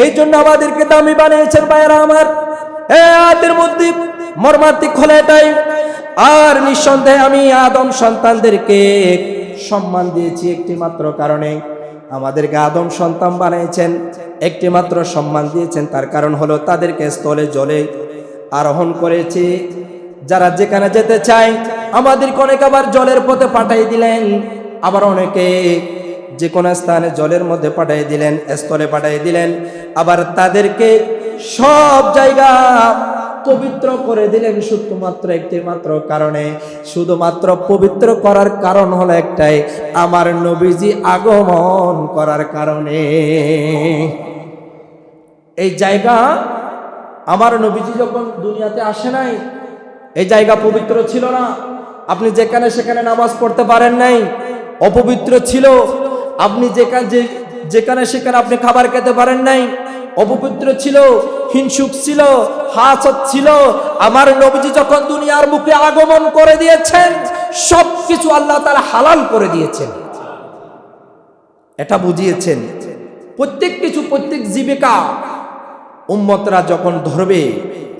এই জন্য আমাদেরকে দামি বানিয়েছেন ভাইরা আমার। এই আয়াতের মধ্যে মর্মান্তিক হলো এটাই। আর নিঃসন্দেহে আমি আদম সন্তানদেরকে সম্মান দিয়েছি একটি মাত্র কারণে। আমাদেরকে আদম সন্তান বানিয়েছেন একটি মাত্র সম্মান দিয়েছেন, তার কারণ হলো তাদেরকে স্থলে জলে আরোহণ করেছি। যারা যেখানে যেতে চায় আমাদেরকে অনেক আবার জলের পথে পাঠিয়ে দিলেন, আবার অনেকে যে কোনো স্থানে জলের মধ্যে পাঠিয়ে দিলেন, স্থলে পাঠিয়ে দিলেন। আবার তাদেরকে সব জায়গা পবিত্র করে দিলেন শুধুমাত্র একটি মাত্র কারণে। শুধুমাত্র পবিত্র করার কারণ হলো একটাই, আমার নবীজি আগমন করার কারণে। এই জায়গা আমার নবীজি যখন দুনিয়াতে আসে নাই, এই জায়গা পবিত্র ছিল না। আপনি যেখানে সেখানে নামাজ পড়তে পারেন নাই, অপবিত্র ছিল। আপনি যেখানে সেখানে আপনি খাবার খেতে পারেন নাই, অপবিত্র ছিল, হিংসুক ছিল, হাসদ ছিল। আমার নবীজি যখন দুনিয়ার মুখে আগমন করে দিয়েছেন, সবকিছু আল্লাহ তাআলা হালাল করে দিয়েছেন। এটা বুঝিয়েছেন প্রত্যেক কিছু, প্রত্যেক জীবিকা উম্মতরা যখন ধরবে,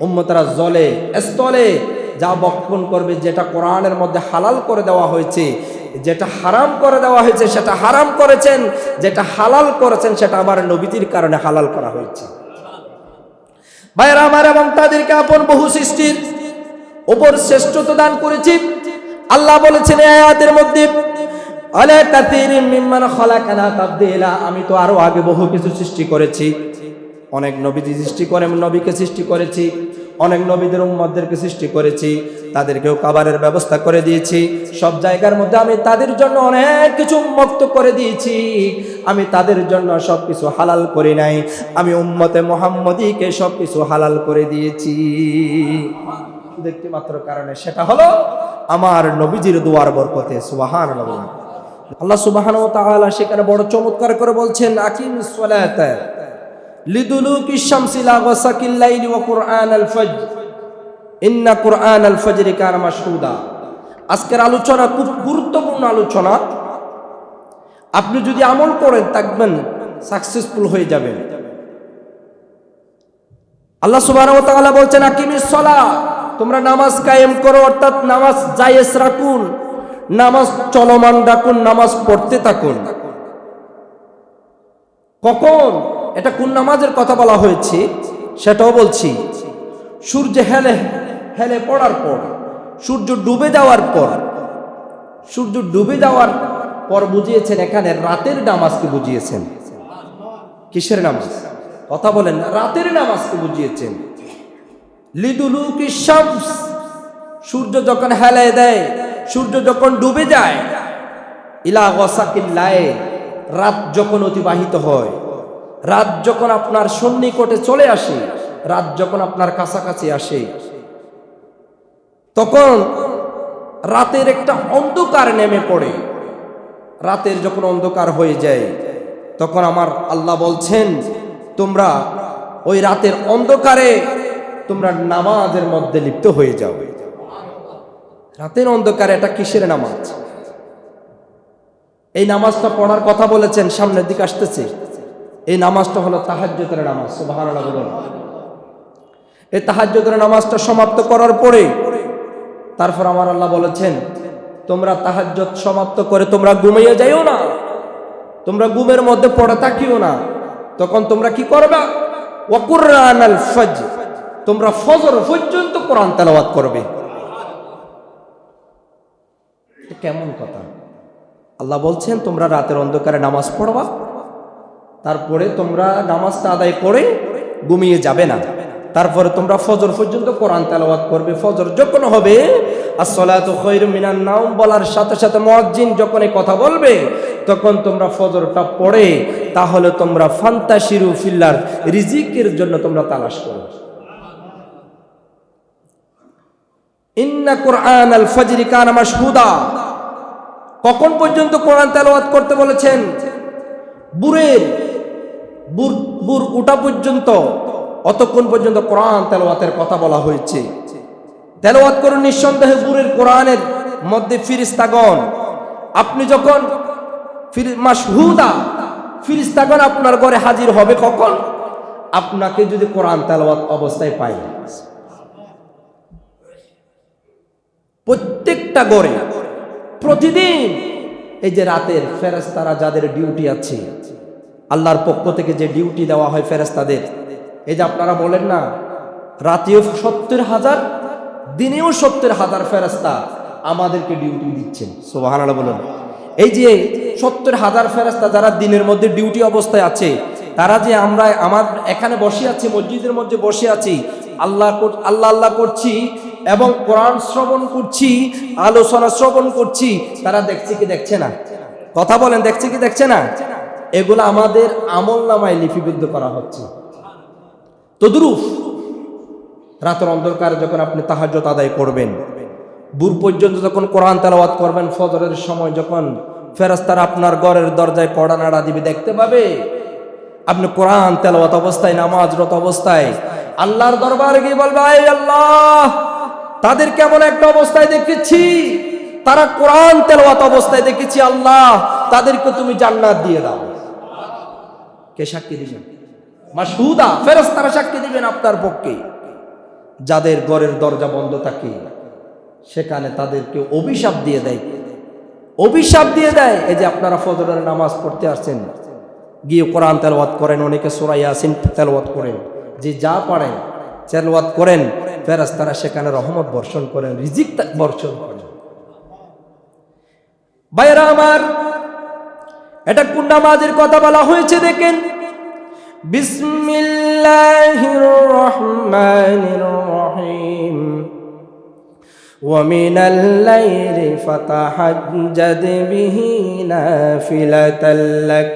উম্মতরা জলে স্থলে যা বক্ষণ করবে, যেটা কোরআনের মধ্যে হালাল করে দেওয়া হয়েছে, যেটা হারাম করে দেওয়া হয়েছে সেটা হারাম করেছেন, যেটা হালাল করেছেন সেটা আমার নবীজির কারণে হালাল করা হয়েছে। ভাইরা আমার, এবং তাদেরকে আপন বহু সৃষ্টির উপর শ্রেষ্ঠত্ব দান করেছি। আল্লাহ বলেছেন এই আয়াতের মধ্যে, আলা কাসীরিম মিম্মান খালাকনা তাবদীলা, আমি তো আরো আগে বহু কিছু সৃষ্টি করেছি। অনেক নবীজি সৃষ্টি করে, নবীকে সৃষ্টি করেছি, অনেক নবীদের উম্মতদেরকে সৃষ্টি করেছি, তাদেরকেও খাবারের ব্যবস্থা করে দিয়েছি। সব জায়গার মধ্যে আমি তাদের জন্য অনেক কিছু মুক্ত করে দিয়েছি। আমি তাদের জন্য সবকিছু হালাল করি নাই, আমি উম্মতে মুহাম্মদীকে সবকিছু হালাল করে দিয়েছি একটি মাত্র কারণে, সেটা হলো আমার নবীজির দুয়ার বরকতে। সুবহানাল্লাহ। আল্লাহ সুবহানাহু ওয়া তাআলা সেখানে বড় চমৎকার করে বলছেন, আকিমিস সালাতা লিদুলুকি শামসি লা গাসাকিল লাইলি ওয়া কুরআনাল ফজর ইন্না কুরআনাল ফজরি কানা মাশহুদা। আজকের আলোচনা খুব গুরুত্বপূর্ণ আলোচনা। আপনি যদি আমল করেন থাকবেন, সাকসেসফুল হয়ে যাবেন। আল্লাহ সুবহানাহু ওয়া তাআলা বলছেন, আকিমিস সালাহ, তোমরা নামাজ কায়েম করো, অর্থাৎ নামাজ জায়েজ রাখুন, নামাজ চলমান রাখুন, নামাজ পড়তে থাকুন। কখন এটা কোন নামাজের কথা বলা হয়েছে সেটাও বলছি। সূর্য হেলে হেলে পড়ার পর, সূর্য ডুবে যাওয়ার পর, সূর্য ডুবে যাওয়ার পর বুঝিয়েছেন এখানে রাতের নামাজকে বুঝিয়েছেন। কিসের নামাজ? কথা বলেন, রাতের নামাজকে বুঝিয়েছেন। লিদুলুকি শামস, সূর্য যখন হেলে দেয়, সূর্য যখন ডুবে যায়, ইলা গাসাকিল লাইল, রাত যখন অতিবাহিত হয়, রাত যখন আপনার সন্নিকটে চলে আসে, রাত যখন আপনার কাছাকাছি আসে, তখন রাতের একটা অন্ধকার নেমে পড়ে। রাতের যখন অন্ধকার হয়ে যায়, তখন আমার আল্লাহ বলছেন, তোমরা ওই রাতের অন্ধকারে তোমরা নামাজের মধ্যে লিপ্ত হয়ে যাও। রাতের অন্ধকারে এটা কিসের নামাজ? এই নামাজটা পড়ার কথা বলেছেন, সামনের দিকে আসতেছে। এই নামাজটা হলো তাহাজ্জুদের নামাজ। সুবহানাল্লাহ বলুন। এই তাহাজ্জুদের নামাজটা সমাপ্ত করার পরে তারপর আমার আল্লাহ বলেছেন, তোমরা তাহাজ্জুদ সমাপ্ত করে তোমরা ঘুমিয়ে যাইও না, তোমরা ঘুমের মধ্যে পড়ে থাকিও না। তখন তোমরা কি করবে? ওয়া কুরআনাল ফজর, তোমরা ফজর পর্যন্ত কোরআন তেলাওয়াত করবে। কেমন কথা? আল্লাহ বলছেন তোমরা রাতের অন্ধকারে নামাজ পড়বা, তারপরে তোমরা নামাজটা আদায় করে ঘুমিয়ে যাবে না, তারপরে তোমরা ফজর পর্যন্ত কোরআন তেলাওয়াত করবে। ফজর যখন হবে, আসসালাতু খায়রুম মিনান নাওম বলার সাথে সাথে মুয়াজ্জিন যখন এই কথা বলবে, তখন তোমরা ফজরটা পড়ে তাহলে তোমরা ফান্তাশিরু ফিল্লার, রিজিকের জন্য তোমরা তালাশ করো। ইন্না কুরআনাল ফজরি কানা মাশহুদা, কখন পর্যন্ত কোরআন তেলাওয়াত করতে বলেছেন? বুর উঠা পর্যন্ত, অতক্ষণ পর্যন্ত কোরআন তেলাওয়াতের কথা বলা হয়েছে। তেলাওয়াত করুন নিঃসন্দেহে বুরের কোরআনের মধ্যে ফেরেশতাগণ, আপনি যখন মাশহুদা, ফেরেশতাগণ আপনার ঘরে হাজির হবে কখন? আপনাকে যদি কোরআন তেলাওয়াত অবস্থায় পাই, প্রত্যেকটা ঘরে প্রতিদিন এই যে রাতের ফেরেশতারা যাদের ডিউটি আছে, আল্লাহর পক্ষ থেকে যে ডিউটি দেওয়া হয় ফেরেশতাদের, এই যে আপনারা বলেন না রাতেও 70,000 দিনেও 70,000 ফেরেশতা আমাদেরকে ডিউটি দিচ্ছেন, সুবহানাল্লাহ বলুন। এই যে 70,000 ফেরেশতা যারা দিনের মধ্যে ডিউটি অবস্থায় আছে, তারা যে আমরা আমার এখানে বসে আছি, মসজিদের মধ্যে বসে আছি, আল্লাহ আল্লাহ করছি এবং কোরআন শ্রবণ করছি, আলোচনা শ্রবণ করছি, তারা দেখছে কি দেখছে না? কথা বলেন, দেখছে কি দেখছে না? এগুলো আমাদের আমল নামায় লিপিবদ্ধ করা হচ্ছে। তদ্রুপ রাতের অন্ধকারে যখন আপনি তাহাজ্জুদ আদায় করবেন, ভোর পর্যন্ত যখন কোরআন তেলাওয়াত করবেন, ফজরের সময় যখন ফেরেশতারা আপনার ঘরের দরজায় কড়া নাড়া দিবে, দেখতে পাবে আপনি কোরআন তেলাওয়াত অবস্থায়, নামাজরত অবস্থায় আল্লাহর দরবারে গিয়ে বলবে, আয় আল্লাহ, তাদের কেমন একটা অবস্থায় দেখেছি, তারা কোরআন তেলাওয়াত অবস্থায় দেখেছি, আল্লাহ তাদেরকে তুমি জান্নাত দিয়ে দাও। কে সাক্ষী দিবেন? মাশহুদা, ফেরেশতারা সাক্ষী দিবেন আপনার পক্ষে। যাদের ঘরের দরজা বন্ধ থাকে সেখানে তাদেরকে অভিশাপ দিয়ে দেয়, অভিশাপ দিয়ে দেয়। এই যে আপনারা ফজরের নামাজ পড়তে আসছেন, গিয়ে কোরআন তেলাওয়াত করেন, অনেকে সূরা ইয়াসিন তেলাওয়াত করেন, যে যা পারেন তেলাওয়াত করেন, ফেরেশতারা সেখানে রহমত বর্ষণ করেন, রিজিক বর্ষণ করেন। ভাইরা আমার, এটা কোন নামাজের কথা বলা হয়েছে দেখেন, বিসমিল্লাহির রহমানির রহিম, ওয়া মিনাল লাইলি ফাতাহাজ্জাদ বিহি নাফিলাতাল লাক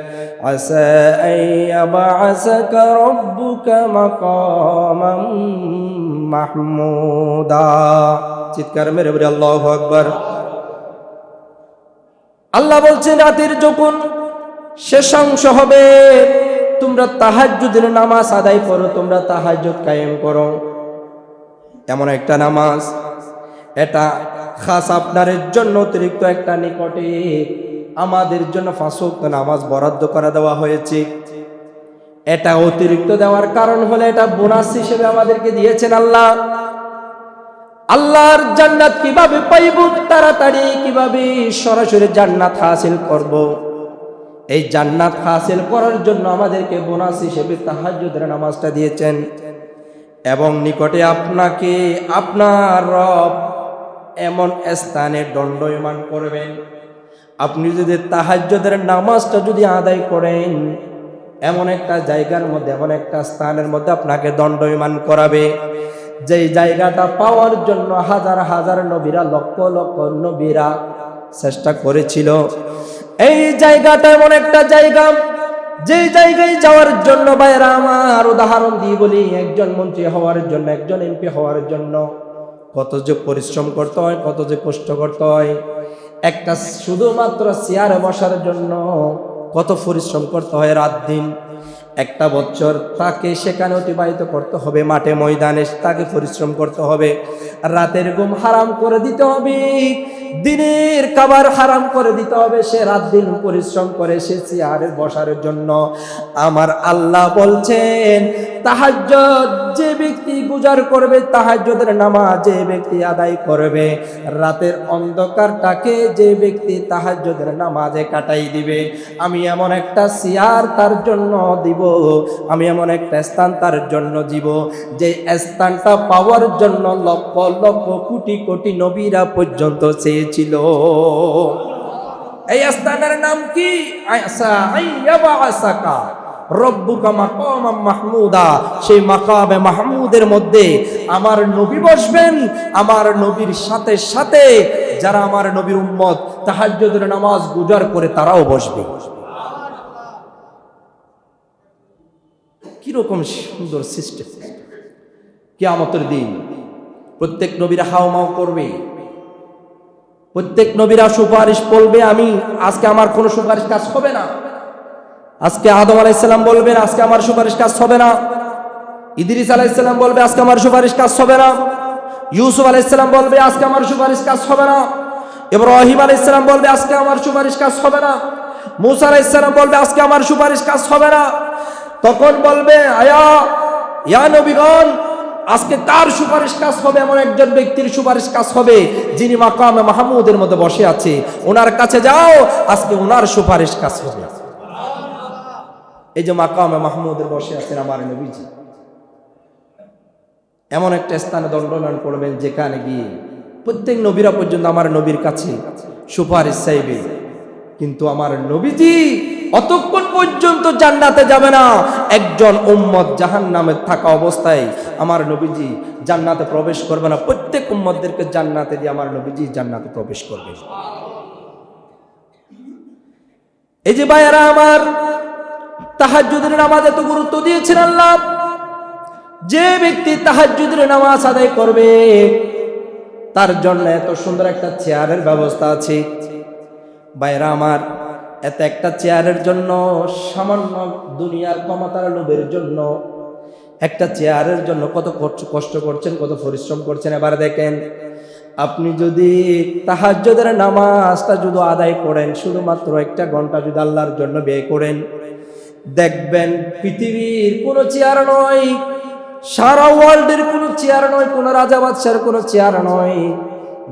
আসা আন ইয়াবআসাকা রাব্বুকা মাকামান মাহমুদা। চিৎকার মেরে বলি আল্লাহু আকবার। আল্লাহ বলছেন, রাতের যখন শেষাংশ হবে, তোমরা তাহাজ্জুদের নামাজ আদায় করো, তোমরা তাহাজ্জুদ কায়েম করো। এমন একটা নামাজ, এটা খাস আপনাদের জন্য, অতিরিক্ত একটা নিকটে আমাদের জন্য 5 ওয়াক্ত নামাজ বরাদ্দ করে দেওয়া হয়েছে। এটা অতিরিক্ত দেওয়ার কারণ হলো, এটা বোনাস হিসেবে আমাদেরকে দিয়েছেন আল্লাহ। আল্লাহর জান্নাত কিভাবে পাইব, তাড়াতাড়ি কিভাবে সরাসরি জান্নাত হাসিল করব, এই জান্নাত হাসিল করার জন্য আমাদেরকে বোনাস হিসেবে তাহাজ্জুদের নামাজটা দিয়েছেন। এবং নিকটে আপনাকে আপনার রব এমন স্থানে দণ্ডায়মান করবেন, আপনি যদি তাহাজ্জুদের নামাজটা যদি আদায় করেন, এমন একটা জায়গার মধ্যে, এমন একটা স্থানের মধ্যে আপনাকে দণ্ডায়মান করাবে, যেই জায়গাটা পাওয়ার জন্য হাজার হাজার নবীরা, লক্ষ লক্ষ নবীরা চেষ্টা করেছিল। এই জায়গাটা এমন একটা জায়গা, যে জায়গায় যাওয়ার জন্য ভাইরা আমার, উদাহরণ দিয়ে বলি, একজন মন্ত্রী হওয়ার জন্য, একজন এমপি হওয়ার জন্য কত যে পরিশ্রম করতে হয়, কত যে কষ্ট করতে হয়। একটা শুধুমাত্র চেয়ারে বসার জন্য কত পরিশ্রম করতে হয়, রাত দিন। একটা বছর তাকে সেখানে অতিবাহিত করতে হবে, মাঠে ময়দানে তাকে পরিশ্রম করতে হবে, রাতের ঘুম হারাম করে দিতে হবে, দিনের খাবার হারাম করে দিতে হবে। সে রাত দিন পরিশ্রম করে সে চেয়ারে বসার জন্য। আমার আল্লাহ বলছেন, তাহাজ্জুদ যে ব্যক্তি গুজার করবে, তাহাজ্জুদের নামাজ যে ব্যক্তি আদায় করবে, রাতের অন্ধকারটাকে যে ব্যক্তি তাহাজ্জুদের নামাজে কাটাই দিবে, আমি এমন একটা চেয়ার তার জন্য দিব, আমি এমন একটা স্থান তার জন্য দিব, যে স্থানটা পাওয়ার জন্য লক্ষ লক্ষ কোটি কোটি নবীরা পর্যন্ত চেয়েছিল। এই স্থানের নাম কি? আসা আইয়াবাসাকা রব্বুকা মাকামান মাহমুদা। সেই মাকামে মাহমুদের মধ্যে আমার নবী বসবেন, আমার নবীর সাথে সাথে যারা আমার নবীর উম্মত তাহাজ্জুদের নামাজ গুজার করে তারাও বসবে। কিরকম সুন্দর সিস্টেম! কিয়ামতের দিন প্রত্যেক নবীরা হাওমাও করবে, প্রত্যেক নবীরা সুপারিশ বলবে, আমি আজকে আমার কোনো সুপারিশ কাজ হবে না। আজকে আদম আলাইহিস সালাম বলবেন, আজকে আমার সুপারিশ কাজ হবে না। ইদ্রিস আলাইহিস সালাম বলবে, আজকে আমার সুপারিশ কাজ হবে না। ইউসুফ আলাইহিস সালাম বলবে, আজকে আমার সুপারিশ কাজ হবে না। ইব্রাহিম আলাইহিস সালাম বলবে, আজকে আমার সুপারিশ কাজ হবে না। মুসা আলাইহিস সালাম বলবে, আজকে আমার সুপারিশ কাজ হবে না। তখন বলবে আয়া ইয়া নবীগণ, আজকে কার সুপারিশ কাজ হবে? এমন একজন ব্যক্তির সুপারিশ কাজ হবে যিনি মাকামে মাহমুদের মধ্যে বসে আছে, ওনার কাছে যাও, আজকে ওনার সুপারিশ কাজ হবে। এই যে মাকামে মাহমুদের বসে আছেন আমার নবীজি, এমন একটা স্থানে দণ্ডনায়ন করবেন যেখানে গিয়ে প্রত্যেক নবীরা পর্যন্ত আমার নবীর কাছে সুপারিশ চাইবে, কিন্তু আমার নবীজি অতক্ষণ পর্যন্ত জান্নাতে যাবে না। একজন উম্মত জাহান্নামে থাকা অবস্থায় আমার নবীজি জান্নাতে প্রবেশ করবে না। প্রত্যেক উম্মতদেরকে জান্নাতে দিয়ে আমার নবীজি জান্নাতে প্রবেশ করবে। এই যে ভাইয়ারা আমার, তাহাজ্জুদের নামাজ এত গুরুত্ব দিয়েছেন আল্লাহ। যে ব্যক্তি তাহাজ্জুদের নামাজ আদায় করবে তার জন্য এত সুন্দর একটা চেয়ারের ব্যবস্থা আছে। ভাইরা আমার, এত একটা চেয়ারের জন্য, সামান্য দুনিয়ার ক্ষমতার লোভের জন্য একটা চেয়ারের জন্য কত কষ্ট করছেন, কত পরিশ্রম করছেন। এবার দেখেন, আপনি যদি তাহাজ্জুদের নামাজটা যদি আদায় করেন, শুধুমাত্র একটা ঘন্টা যদি আল্লাহর জন্য ব্যয় করেন, দেখবেন পৃথিবীর কোনো চেয়ার নয়, সারা ওয়ার্ল্ডের কোনো চেয়ার নয়, কোনো রাজা বাদশার কোনো চেয়ার নয়,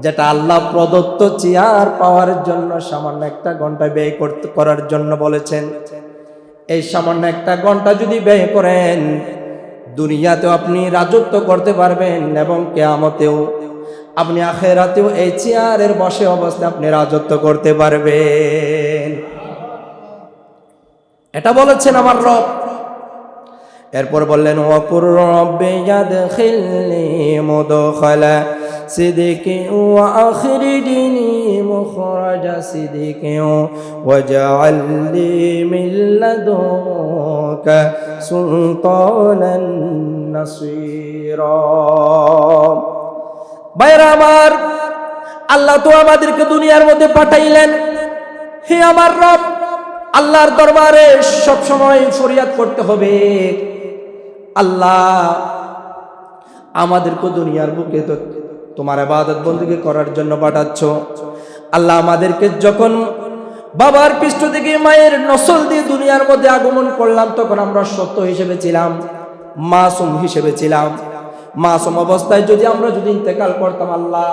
যেটা আল্লাহ প্রদত্ত চেয়ার পাওয়ার জন্য সামান্য একটা ঘন্টা ব্যয় করার জন্য বলেছেন। এই সামান্য একটা ঘন্টা যদি ব্যয় করেন, দুনিয়াতেও আপনি রাজত্ব করতে পারবেন এবং কিয়ামতেও, আপনি আখিরাতেও এই চেয়ারের বসে অবস্থায় আপনি রাজত্ব করতে পারবেন। এটা বলেছেন আমার রব। এরপর বললেন, ওয়াকুর রব্বি ইয়াদখিলনি মুদখালা সিদকিন ওয়া আখরিজনি মুখরাজা সিদকিন ওয়াজআলনি মিন লাদুনকা সুলতানান নাসীরা। ভাইরা আমার, আল্লাহ তো আমাদেরকে দুনিয়ার মধ্যে পাঠাইলেন। হে আমার রব, আল্লাহর দরবারে সব সময় ফরিয়াদ করতে হবে, আল্লাহ আমাদেরকে দুনিয়ার বুকে তো তোমার ইবাদত বندگی করার জন্য পাঠাচ্ছ। আল্লাহ আমাদেরকে যখন বাবার পৃষ্ঠ থেকে মায়ের নসল দিয়ে দুনিয়ার মধ্যে আগমন করলাম, তখন আমরা সত্য হিসেবে ছিলাম, মাসুম হিসেবে ছিলাম। মাসুম অবস্থায় যদি আমরা ইন্তেকাল করতাম, আল্লাহ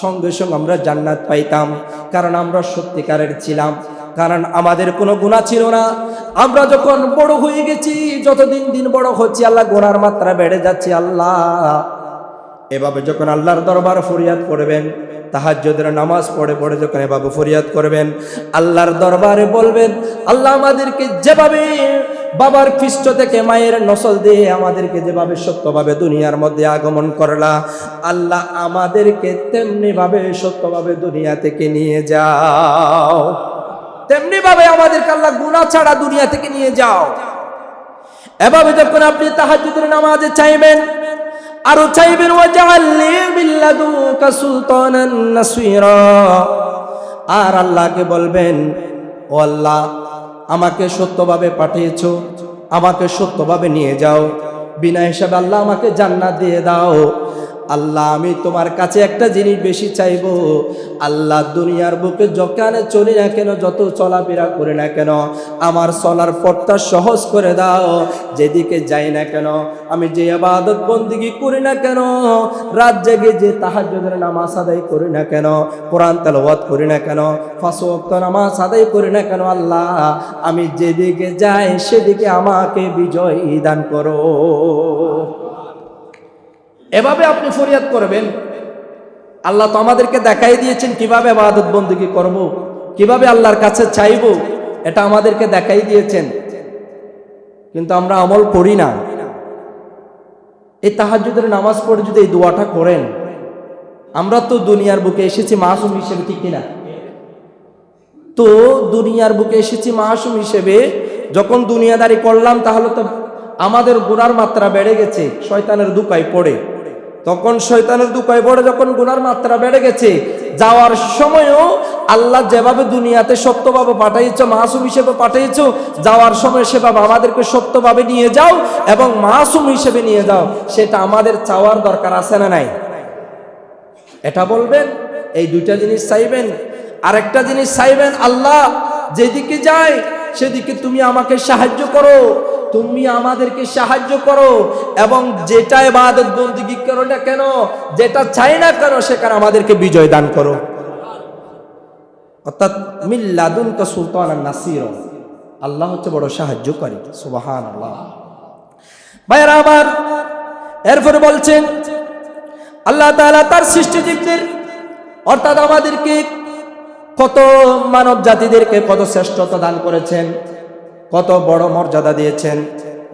সঙ্গে সঙ্গে আমরা জান্নাত পাইতাম, কারণ আমরা সত্যিকারের ছিলাম, কারণ আমাদের কোনো গুনাহ ছিল না। আমরা যখন বড় হয়ে গেছি, যতদিন দিন বড় হচ্ছি, আল্লাহ গুনার মাত্রা বেড়ে যাচ্ছে। আল্লাহ এভাবে যখন আল্লাহর দরবার ফরিয়াদ করবেন, তাহাজ্জুদের নামাজ পড়ে পড়ে যখন এভাবে ফরিয়াদ করবেন, আল্লাহর দরবারে বলবেন, আল্লাহ আমাদেরকে যেভাবে বাবার পৃষ্ঠ থেকে মায়ের নসল দিয়ে আমাদেরকে যেভাবে সত্যভাবে দুনিয়ার মধ্যে আগমন করলা, আল্লাহ আমাদেরকে তেমনি ভাবে সত্যভাবে দুনিয়া থেকে নিয়ে যাও, তেমনি ভাবে আমাদেরকে আল্লাহ গুনাহ ছাড়া দুনিয়া থেকে নিয়ে যাও। এভাবে যখন আপনি তাহাজ্জুদের নামাজে চাইবেন, আরো চাইবেন, ওয়াজআলনি মিন লাদুনকা সুলতানান নাসীরা। আর আল্লাহকে বলবেন, ও আল্লাহ, আমাকে সত্যভাবে পাঠিয়েছো, আমাকে সত্যভাবে নিয়ে যাও, বিনা হিসাবে আল্লাহ আমাকে জান্নাত দিয়ে দাও। আল্লাহ আমি তোমার কাছে একটা জিনিস বেশি চাইবো, আল্লাহ দুনিয়ার বুকে যখানে চলি না কেন, যত চলাফেরা করি না কেন, আমার চলার পথটা সহজ করে দাও। যেদিকে যাই না কেন, আমি যে ইবাদত বندگی করি না কেন, রাত জেগে যে তাহাজ্জুদের নামাজ আদায় করি না কেন, কোরআন তেলাওয়াত করি না কেন, 5 ওয়াক্ত নামাজ আদায় করি না কেন, আল্লাহ আমি যেদিকে যাই সেদিকে আমাকে বিজয় দান করো। এভাবে আপনি ফরিয়াদ করবেন। আল্লাহ তো আমাদেরকে দেখাই দিয়েছেন কিভাবে ইবাদত বندگی করব, কিভাবে আল্লাহর কাছে চাইব, এটা আমাদেরকে দেখাই দিয়েছেন, কিন্তু আমরা আমল করি না। এই তাহাজ্জুদের নামাজ পড়ে যদি এই দোয়াটা করেন, আমরা তো দুনিয়ার বুকে এসেছি মাসুম হিসেবে, ঠিক কিনা? তো দুনিয়ার বুকে এসেছি মাসুম হিসেবে, যখন দুনিয়াদারি করলাম তাহলে তো আমাদের গুনার মাত্রা বেড়ে গেছে, শয়তানের দুকায় পড়ে। তখন শয়তানের দুকায় পড়ে যখন গুনার মাত্রা বেড়ে গেছে, যাওয়ার সময়ও আল্লাহ যেভাবে দুনিয়াতে সত্যভাবে পাঠাইছো, মাসুম হিসেবে পাঠাইছো, যাওয়ার সময় সেভাবে আমাদেরকে সত্যভাবে নিয়ে যাও এবং মাসুম হিসেবে নিয়ে যাও। সেটা আমাদের চাওয়ার দরকার আছে না নাই? এটা বলবেন। এই দুইটা জিনিস চাইবেন। আরেকটা জিনিস চাইবেন, আল্লাহ যেদিকে যায় সেদিকে তুমি আমাকে সাহায্য করো, তুমি আমাদেরকে সাহায্য করো, এবং যেটা ইবাদত বন্দেগী করো না কেন, যেটা চাই না কেন, সেখানে আমাদেরকে বিজয় দান করো। অর্থাৎ মিল্লাদুনকা সুলতানান নাসির, আল্লাহ হচ্ছে বড় সাহায্যকারী। সুবহানাল্লাহ। ভাইরা আমার, এরপরে বলছেন আল্লাহ তাআলা তার সৃষ্টিজীবদের অর্থাৎ আমাদেরকে কত মানব জাতিদেরকে কত শ্রেষ্ঠতা দান করেছেন, কত বড় মর্যাদা দিয়েছেন,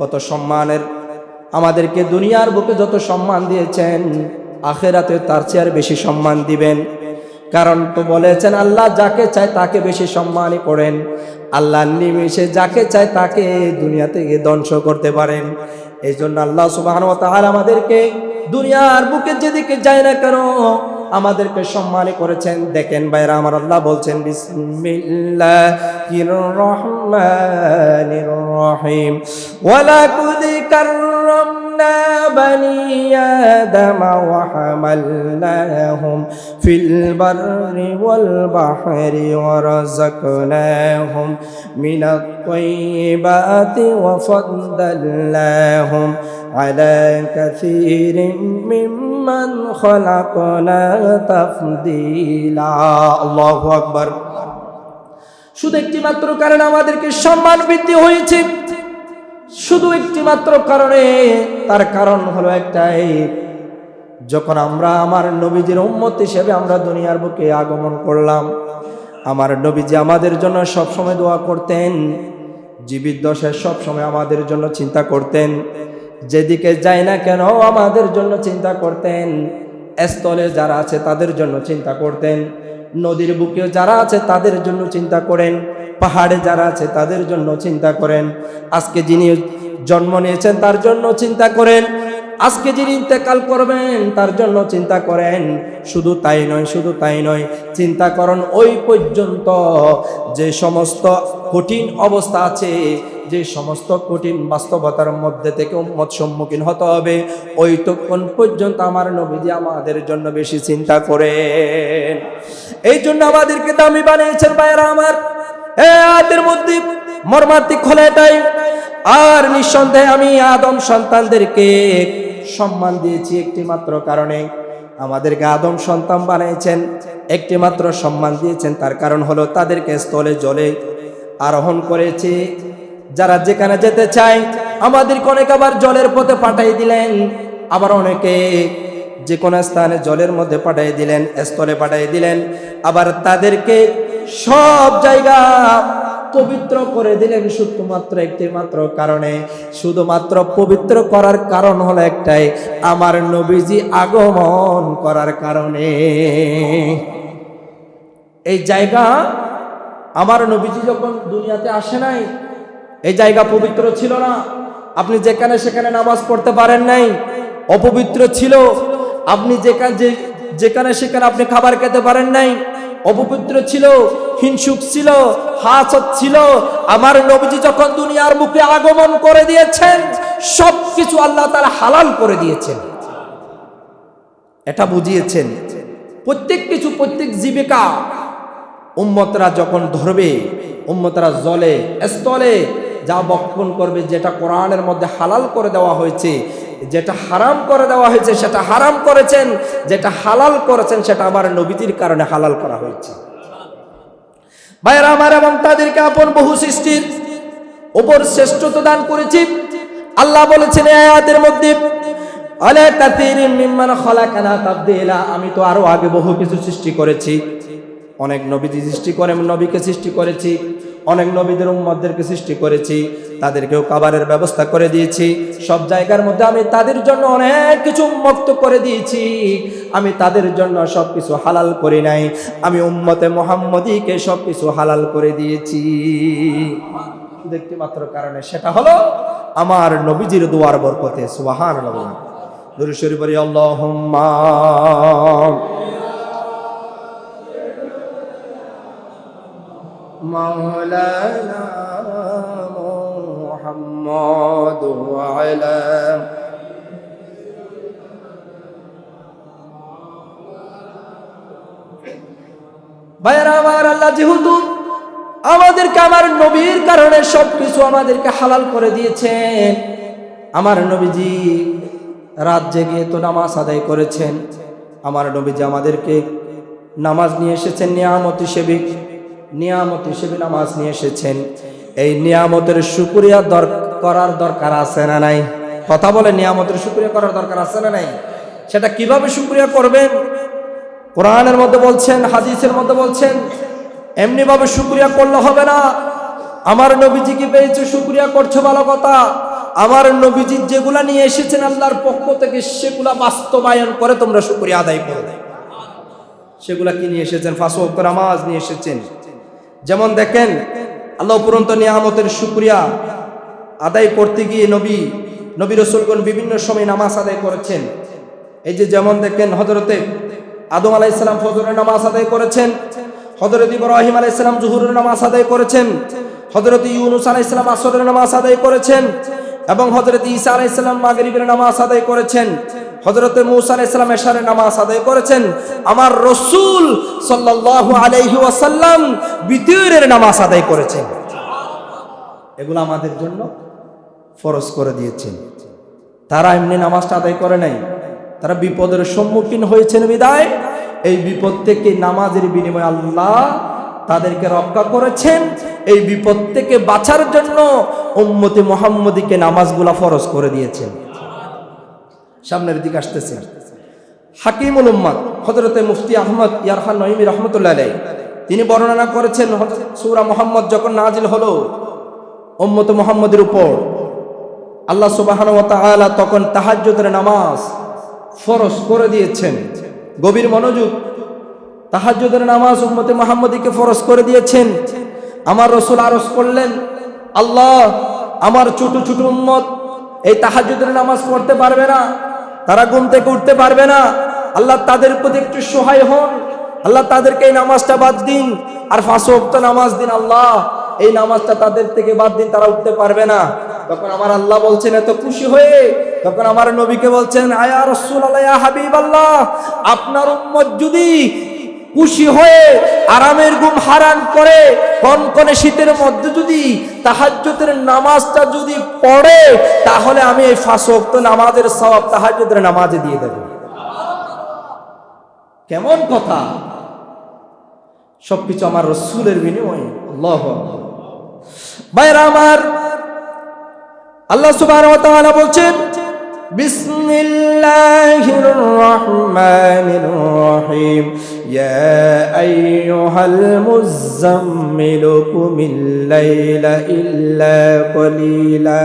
কত সম্মানের, আমাদেরকে দুনিয়ার বুকে যত সম্মান দিয়েছেন আখিরাতে তার চেয়ে আর বেশি সম্মান দিবেন। কারণ তো বলেছেন আল্লাহ যাকে চায় তাকে বেশি সম্মানই করেন, আল্লাহ নিমিষে যাকে চায় তাকে দুনিয়া থেকে ধ্বংস করতে পারেন। এই জন্য আল্লাহ সুবহানাহু ওয়া তাআলা আমাদেরকে দুনিয়ার বুকে যেদিকে যায় না কেন আমাদেরকে সম্মানই করেছেন। দেখেন ভাইরা আমার, আল্লাহ বলছেন বিসমিল্লাহির রহমানির রহিম ওয়ালাকুদ কাররামনা বানি আদম ওয়া হামালনাহুম ফিল বাররি ওয়াল বাহরি ওয়া রাযাকনাহুম মিনাত তাইয়্যিবাতি ওয়া ফাদ্দালনাহুম আলা কাসীরিম মিম্মান খালাকনা তাফদীলা। আল্লাহু আকবার। শুধু একটি মাত্র কারণে আমাদেরকে সম্মান বৃদ্ধি হয়েছে, শুধু একটি মাত্র কারণে। তার কারণ হলো একটাই, যখন আমরা আমার নবীজির উম্মত হিসেবে আমরা দুনিয়ার বুকে আগমন করলাম, আমার নবীজি আমাদের জন্য সব সময় দোয়া করতেন, জীবিত দশায় সব সময় আমাদের জন্য চিন্তা করতেন, যেদিকে যাই না কেন আমাদের জন্য চিন্তা করতেন। স্থলে যারা আছে তাদের জন্য চিন্তা করতেন, নদীর বুকে যারা আছে তাদের জন্য চিন্তা করেন, পাহাড়ে যারা আছে তাদের জন্য চিন্তা করেন, আজকে যিনি জন্ম নিয়েছেন তার জন্য চিন্তা করেন, আজকে যিনি ইন্তেকাল করবেন তার জন্য চিন্তা করেন। শুধু তাই নয়, শুধু তাই নয়, চিন্তা করেন ওই পর্যন্ত যে সমস্ত কঠিন অবস্থা আছে, যে সমস্ত কঠিন বাস্তবতার মধ্যে থেকে উম্মত সম্মুখীন হতে হবে, ওই তখন পর্যন্ত আমার নবীজি আমাদের জন্য বেশি চিন্তা করেন। এই জন্য আমাদেরকে দামি বানিয়েছেন ভাইরা আমার। এর মধ্যে মর্মান্তিক হলো এটাই। আর নিঃসন্দেহে আমি আদম সন্তানদেরকে সম্মান দিয়েছি একটি মাত্র কারণে, আমাদেরকে আদম সন্তান বানিয়েছেন একটি মাত্র সম্মান দিয়েছেন, তার কারণ হলো তাদেরকে স্থলে জলে আরোহণ করেছি। যারা যেখানে যেতে চায় আমাদেরকে অনেক আবার জলের পথে পাঠিয়ে দিলেন, আবার অনেকে যে কোনো স্থানে জলের মধ্যে পাঠিয়ে দিলেন, স্থলে পাঠিয়ে দিলেন, আবার তাদেরকে সব জায়গা পবিত্র করে দিলেন শুধুমাত্র একটি মাত্র কারণে। শুধুমাত্র পবিত্র করার কারণ হলো একটাই, আমার নবীজি আগমন করার কারণে। এই জায়গা আমার নবীজি যখন দুনিয়াতে আসে নাই, এই জায়গা পবিত্র ছিল না, আপনি যেখানে সেখানে নামাজ পড়তে পারেন নাই, অপবিত্র ছিল, আপনি যেখানে সেখানে আপনি খাবার খেতে পারেন নাই, অপবিত্র ছিল, হিংসুক ছিল, হাসদ ছিল। আমার নবীজি যখন দুনিয়ার মুখে আগমন করে দিয়েছেন, সবকিছু আল্লাহ তাআলা হালাল করে দিয়েছেন, এটা বুঝিয়েছেন। প্রত্যেক কিছু, প্রত্যেক জীবিকা উম্মতরা যখন ধরবে, উম্মতরা জলে স্থলে যা বক্ষণ করবে, যেটা কোরআনের মধ্যে হালাল করে দেওয়া হয়েছে, যেটা হারাম করে দেওয়া হয়েছে সেটা হারাম করেছেন, যেটা হালাল করেছেন সেটা আমার নবীজির কারণে হালাল করা হয়েছে। ভাইরা আমার, এবং তাদেরকে আপন বহু সৃষ্টির উপর শ্রেষ্ঠত্ব দান করেছি। আল্লাহ বলেছেন এই আয়াতের মধ্যে, আলা কাসীরিম মিম্মান খালাকনা তাফদীলা, আমি তো আরো আগে বহু কিছু সৃষ্টি করেছি, অনেক নবীজি সৃষ্টি করে, নবীকে সৃষ্টি করেছি, অনেক নবীদের উম্মতদেরকে সৃষ্টি করেছি, তাদেরকেও খাবারের ব্যবস্থা করে দিয়েছি, সব জায়গার মধ্যে আমি তাদের জন্য অনেক কিছু উন্মুক্ত করে দিয়েছি, আমি তাদের জন্য সবকিছু হালাল করি নাই, আমি উম্মতে মুহাম্মদীকে সবকিছু হালাল করে দিয়েছি একটি মাত্র কারণে, সেটা হলো আমার নবীজির দুয়ার বরকতে। সুবহানাল্লাহ। দুরূদ শরীফ পড়ি, আল্লাহুম্মা মাওলানা মুহাম্মদ ওয়া আলা ভাইরা আমার, আল্লাহ যেহেতু আমাদেরকে আমার নবীর কারণে সবকিছু আমাদেরকে হালাল করে দিয়েছেন। আমার নবীজি রাত জেগে তো নামাজ আদায় করেছেন। আমার নবীজি আমাদেরকে নামাজ নিয়ে এসেছেন নিয়ামত হিসেবে, নিয়ামত হিসেবে নামাজ নিয়ে এসেছেন। এই নিয়ামতের শুকরিয়া করার দরকার আছে না নাই? কথা বলে, নিয়ামতের শুকরিয়া করার দরকার আছে না নাই? সেটা কিভাবে শুকরিয়া করবেন? কোরআনের মধ্যে বলছেন, হাদিসের মধ্যে বলছেন, এমনি ভাবে শুকরিয়া করলে হবে না। আমার নবীজি কি পেয়েছে শুকরিয়া করছো, ভালো কথা। আমার নবীজি যেগুলা নিয়ে এসেছেন আল্লাহর পক্ষ থেকে সেগুলা বাস্তবায়ন করে তোমরা শুকরিয়া আদায় করো। সেগুলা কি নিয়ে এসেছেন? 5 ওয়াক্ত নামাজ নিয়ে এসেছেন। যেমন দেখেন, আল্লাহ উপরন্ত নিয়ামতের শুকরিয়া আদায় করতে গিয়ে নবী রাসূলগণ বিভিন্ন সময় নামাজ আদায় করেছেন। এই যে যেমন দেখেন, হযরতে আদম আলাইহিস সালাম ফজরের নামাজ আদায় করেছেন, হযরত ইব্রাহিম আলাইহিস সালাম জোহরের নামাজ আদায় করেছেন, হযরত ইউনূস আলাইহিস সালাম আসরের নামাজ আদায় করেছেন, এবং হযরত ঈসা আলাইহিস সালাম মাগরিবের নামাজ আদায় করেছেন, হযরত মূসা আলাইহিস সালাম এশারের নামাজ আদায় করেছেন। আমার রাসূল সাল্লাল্লাহু আলাইহি ওয়াসাল্লাম বিতরের নামাজ আদায় করেছেন। এগুলো আমাদের জন্য ফরজ করে দিয়েছেন। তারা এমনি নামাজটা আদায় করে নাই, তারা বিপদের সম্মুখীন হয়েছেন বিদায় এই বিপদ থেকে নামাজের বিনিময়ে আল্লাহ তাদেরকে রক্ষা করেছেন। এই বিপদ থেকে বাঁচার জন্য উম্মতে মুহাম্মদীকে নামাজগুলা ফরজ করে দিয়েছেন। সামনের দিকে আসতেছেন হাকিমুল উম্মাত হযরতে মুফতি আহমদ ইয়ারফান নঈমী রাহমাতুল্লাহ আলাইহি, তিনি বর্ণনা করেছেন সূরা মুহাম্মদ যখন নাজিল হলো উম্মতে মুহাম্মদের উপর, আল্লাহ সুবহানাহু ওয়া তাআলা তখন তাহাজ্জুদের নামাজ ফরজ করে দিয়েছেন। গভীর মনোযোগ, তাহাজ্জুদের নামাজ উম্মতে মুহাম্মদীকে ফরজ করে দিয়েছেন। আমার রাসূল আরজ করলেন, আল্লাহ আমার ছোট ছোট উম্মত এই তাহাজ্জুদের নামাজ পড়তে পারবে না, তারা ঘুম থেকে উঠতে পারবে না, আল্লাহ তাদের প্রতি একটু সহায় হন, আল্লাহ তাদেরকে এই নামাজটা বাদ দিন, আর 5 ওয়াক্ত নামাজ দিন, আল্লাহ এই নামাজটা তাদের থেকে বাদ দিন, তারা উঠতে পারবে না। তখন আমার আল্লাহ বলছেন এত খুশি হয়ে, তখন আমার নবীকে বলছেন, আয়া রাসূলুল্লাহ, ইয়া হাবিবাল্লাহ, আপনার উম্মত যদি খুশি হয়ে আরামের ঘুম হারাম করে কনকনে শীতের মধ্যে যদি তাহাজ্জুদের নামাজটা যদি পড়ে, তাহলে আমি এই 5 ওয়াক্ত নামাজের সওয়াব তাহাজ্জুদের নামাজে দিয়ে দেব। কেমন কথা! সবকিছু আমার রাসূলের বিনিময়ে। আল্লাহু আকবার। ভাইরা আমার, আল্লাহ সুবহানাহু ওয়া তাআলা বলছেন, বিসমিল্লাহির রহমানির রহিম, ইয়া আইয়ুহাল মুযাম্মিলু কুমিল লাইলা ইল্লা কলিলা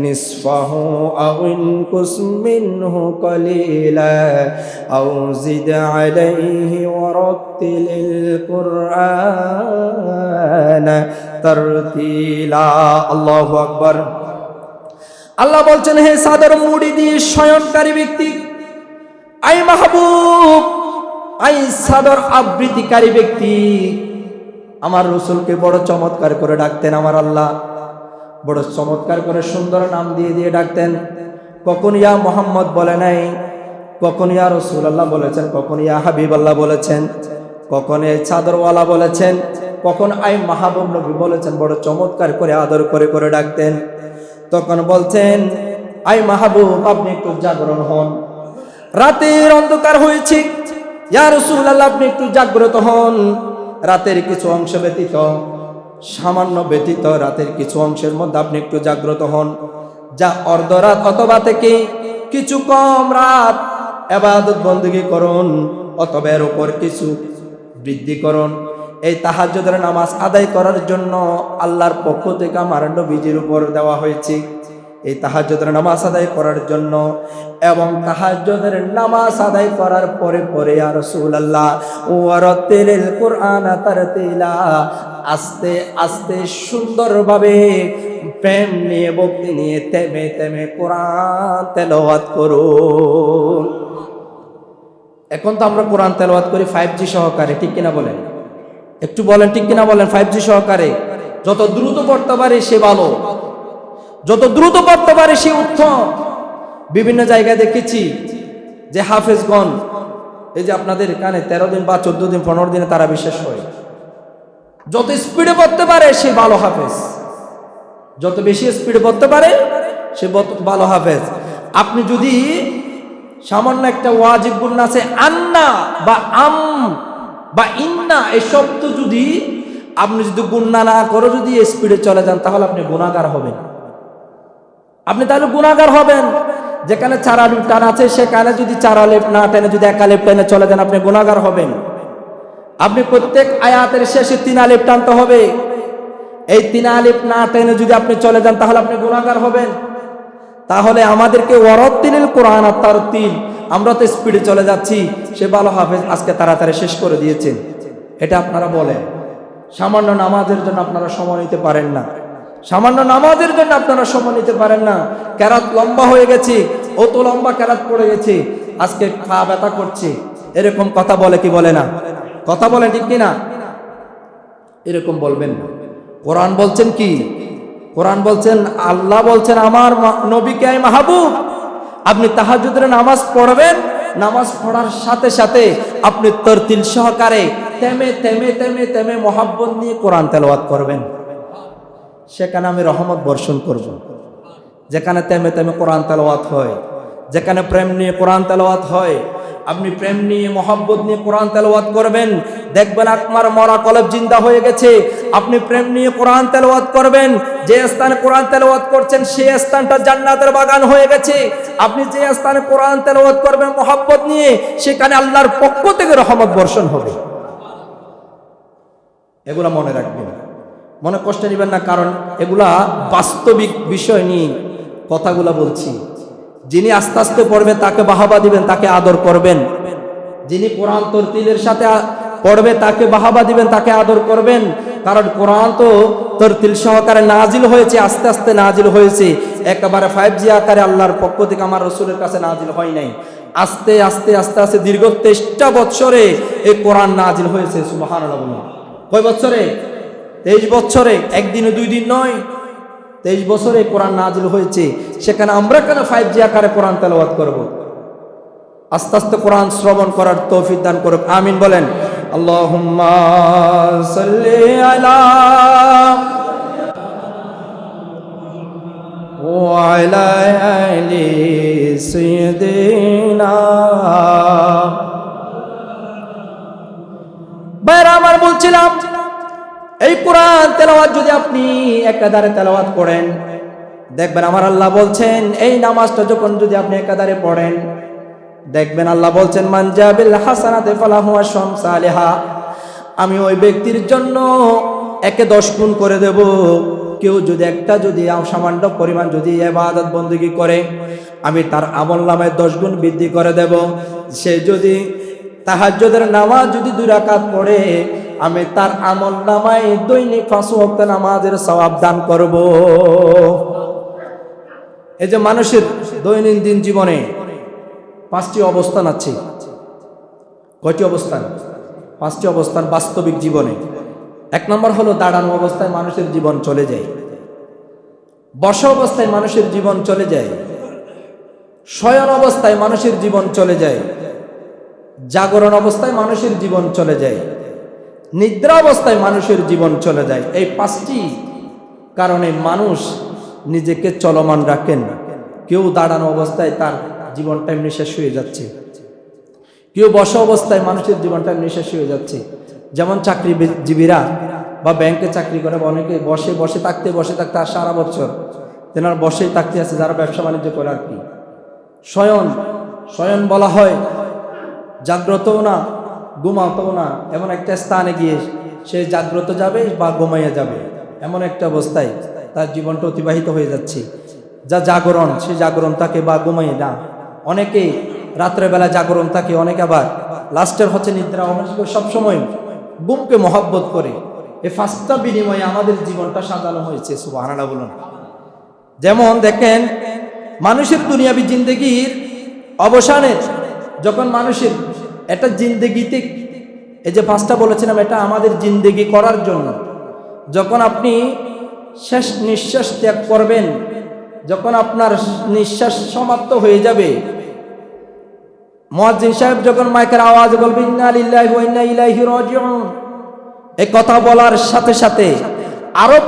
নিসফাহু আও ইনকুস মিনহু কলিলা আও জিদ আলাইহি ওয়া রাত্তিলিল কুরআনা তারতিলা। আল্লাহু আকবার। আল্লাহ বলছেন, হে চাদর মুড়ি দিয়ে শয়নকারী ব্যক্তি, আই মাহবুব, আই চাদর আবৃত্তিকারী ব্যক্তি। আমার রাসূলকে বড় চমৎকার করে ডাকতেন আমার আল্লাহ, বড় চমৎকার করে সুন্দর নাম দিয়ে দিয়ে ডাকতেন। কখন ইয়া মুহাম্মদ বলে নাই, কখন ইয়া রাসূলুল্লাহ বলেছেন, কখন ইয়া হাবিবাল্লাহ বলেছেন, কখন এই চাদরওয়ালা বলেছেন, কখন আই মাহবুব নবী বলেছেন। বড় চমৎকার করে আদর করে করে ডাকতেন। তখন বলছেন, আই মাহবুব, আপনি একটু জাগরণ হন, রাতের অন্ধকার হয়েছে, ইয়া রাসূলুল্লাহ আপনি একটু জাগ্রত হন। রাতের কিছু অংশ ব্যতীত, সামান্য ব্যতীত রাতের কিছু অংশের মধ্যে আপনি একটু জাগ্রত হন। যা অর্ধরাত অথবা থেকে কিছু কম রাত ইবাদত বندگی করুন, অথবা এর উপর কিছু বৃদ্ধি করুন। এই তাহাজ্জুদের নামাজ আদায় করার জন্য আল্লাহর পক্ষ থেকে আমার নবীজির উপর দেওয়া হয়েছে এই তাহাজ্জুদের নামাজ আদায় করার জন্য। এবং তাহাজ্জুদের নামাজ আদায় করার পরে পরে ইয়া রাসূলুল্লাহ ওয়া রাত্তিলিল কুরআনা তারতিলা, আস্তে আস্তে সুন্দরভাবে প্রেম নিয়ে ভক্তি নিয়ে থেমে থেমে কোরআন তেলাওয়াত করুন। এখন তো আমরা কোরআন তেলাওয়াত করি 5G সহকারে, ঠিক কিনা বলেন? একটু বলেন ঠিক কিনা বলেন? 5G সহকারে। যত দ্রুত পড়তে পারে সে ভালো, যত দ্রুত পড়তে পারে সে উত্তম। বিভিন্ন জায়গায় দেখেছি যে হাফেজগণ, এই যে আপনাদের কানে 13 দিন বা 14 দিন 15 দিনে তারা বিশেষ হয়। যত স্পিডে পড়তে পারে সে ভালো হাফেজ, যত বেশি স্পিডে পড়তে পারে সে ভালো হাফেজ। আপনি যদি সামান্য একটা ওয়াজিব গুন্না আছে আন্না বা আম বা ইন্না এই শব্দ যদি আপনি যদি গুন্না না করে যদি স্পিডে চলে যান তাহলে আপনি গুনাহগার হবেন, আপনি তাহলে গুনাহগার হবেন। যেখানে 4 আলিফ টান আছে সেখানে যদি 4 আলিফ না টেনে যদি 1 আলিফ টেনে চলে যান আপনি গুনাহগার হবেন। আপনি প্রত্যেক আয়াতের শেষে 3 আলিফ টানতে হবে, এই 3 আলিফ না টেনে যদি আপনি চলে যান তাহলে আপনি গুনাহগার হবেন। তাহলে আমাদেরকে ওয়ারাত্তিলিল কোরআন আর তারতিল, আমরা তো স্পিডে চলে যাচ্ছি, সে ভালো হাফেজ আজকে তাড়াতাড়ি শেষ করে দিয়েছেন। এটা আপনারা বলেন, সামান্য নামাজের জন্য আপনারা সময় নিতে পারেন না, সামান্য নামাজের জন্য আপনারা সময় নিতে পারেন না। কেরাত লম্বা হয়ে গেছে, অত লম্বা কেরাত পড়ে গেছে, আজকে পা ব্যথা করছে, এরকম কথা বলে কি বলে না? কথা বলে ঠিক কিনা? এরকম বলবেন না। কোরআন বলছেন কি? কোরআন বলছেন, আল্লাহ বলছেন আমার নবীকে মাহবুব আপনি তাহাজ্জুদের নামাজ পড়বেন, নামাজ পড়ার সাথে সাথে আপনি তরতিল সহকারে থেমে থেমে থেমে থেমে মোহাব্বত নিয়ে কোরআন তেলাওয়াত করবেন, সেখানে আমি রহমত বর্ষণ করব। যেখানে থেমে থেমে কোরআন তেলাওয়াত হয়, যেখানে প্রেম নিয়ে কোরআন তেলাওয়াত হয়, আপনি প্রেম নিয়ে মোহাব্বত নিয়ে কোরআন তেলাওয়াত করবেন, দেখবেন আপনার মরা কলব জিন্দা হয়ে গেছে। আপনি প্রেম নিয়ে কোরআন তেলাওয়াত করবেন, যে স্থানে কোরআন তেলাওয়াত করছেন সেই স্থানটা জান্নাতের বাগান হয়ে গেছে। আপনি যে স্থানে কোরআন তেলাওয়াত করবেন মোহাব্বত নিয়ে, সেখানে আল্লাহর পক্ষ থেকে রহমত বর্ষণ হবে। এগুলা মনে রাখবেন, মনে কষ্ট নেবেন না, কারণ এগুলা বাস্তবিক বিষয় নিয়ে কথাগুলা বলছি। যিনি আস্তে আস্তে পড়বে তাকে বাহাবা দিবেন, তাকে আদর করবেন। যিনি কোরআন তরতিলের সাথে পড়বে তাকে বাহাবা দিবেন, তাকে আদর করবেন। কারণ কোরআন তো তরতিল সহকারে নাজিল হয়েছে, আস্তে আস্তে নাজিল হয়েছে, একেবারে 5G আকারে আল্লাহর পক্ষ থেকে আমার রাসূলের কাছে নাজিল হয় নাই। আস্তে আস্তে আস্তে আস্তে দীর্ঘ 23টা বছরে এই কোরআন নাজিল হয়েছে। সুবহানাল্লাহ। কয় বছরে? 23 বছরে, একদিনে 2 দিন নয়, 23 বছরে কোরআন নাজিল হয়েছে। সেখানে আমরা কেন 5G আকারে কোরআন তেলাওয়াত করব? আস্তে আস্তে কোরআন শ্রবণ করার তৌফিক দান করুক, আমিন বলেন। আল্লাহুম্মা সাল্লি আলা ওয়া আলা আলি সাইয়্যিদিনা। বাইরে আমার বলছিলাম, এই কোরআন তেলাওয়াত যদি আপনি একাধারে তেলাওয়াত করেন, দেখবেন আমার আল্লাহ বলছেন এই নামাজটা যখন যদি আপনি একাধারে পড়েন, দেখবেন আল্লাহ বলছেন মান জাবিল হাসানাতি ফালাহু আশরু সালিহা, আমি ওই ব্যক্তির জন্য 10 গুণ করে দেব। কেউ যদি একটা যদি সামান্য পরিমাণ যদি ইবাদত বندگی করে, আমি তার আমলনামায় 10 গুণ বৃদ্ধি করে দেব। সে যদি তাহাজ্জুদের নামাজ যদি 2 রাকাত পড়ে, আমি তার আমলনামায় দৈনিক 5 ওয়াক্ত নামাজের সওয়াব দান করব। এই যে মানুষের দৈনন্দিন জীবনে 5টি অবস্থান আছে। কয়টি অবস্থান? 5টি অবস্থান বাস্তবিক জীবনে। 1 নম্বর হলো দাঁড়ানো অবস্থায় মানুষের জীবন চলে যায়, বসা অবস্থায় মানুষের জীবন চলে যায়, শয়ন অবস্থায় মানুষের জীবন চলে যায়, জাগরণ অবস্থায় মানুষের জীবন চলে যায়, নিদ্রা অবস্থায় মানুষের জীবন চলে যায়। এই 5টি কারণে মানুষ নিজেকে চলমান রাখেন। কেউ দাঁড়ানো অবস্থায় তার জীবনটা এমনি শেষ হয়ে যাচ্ছে, কেউ বসা অবস্থায় মানুষের জীবনটা এমনি শেষ হয়ে যাচ্ছে। যেমন চাকরিজীবীরা বা ব্যাংকে চাকরি করে, অনেকে বসে বসে থাকতে আর সারা বছর তেনার বসেই থাকতে আছে, যারা ব্যবসা বাণিজ্য করে আর কি। শয়ন বলা হয়, জাগ্রতও না ঘুমাতেও না, এমন একটা স্থানে গিয়ে সে জাগ্রত যাবে বা ঘুমাইয়া যাবে, এমন একটা অবস্থায় তার জীবনটা অতিবাহিত হয়ে যাচ্ছে। যা জাগরণ, সে জাগরণ থাকে বা ঘুমাই না। অনেকে রাত্রেবেলা জাগরণ থাকে, অনেকে আবার লাস্টের হচ্ছে নিদ্রা। সবসময় ঘুমকে মহব্বত করে। এই 5টা বিনিময়ে আমাদের জীবনটা সাজানো হয়েছে। সুবহানাল্লাহ বলুন। যেমন দেখেন, মানুষের দুনিয়াবী জিন্দেগির অবসানে যখন মানুষের এটা জিন্দেগিতে, এই যে 5টা বলেছিলাম, এটা আমাদের জিন্দেগি করার জন্য। যখন আপনি শেষ নিঃশ্বাস ত্যাগ করবেন, যখন আপনার নিঃশ্বাস সমাপ্ত হয়ে যাবে, মুয়াজ্জিন সাহেব যখন মাইকের আওয়াজ বলবে ইন্না লিল্লাহি ওয়া ইন্না ইলাইহি রাজিউন, এই কথা বলার সাথে সাথে আরো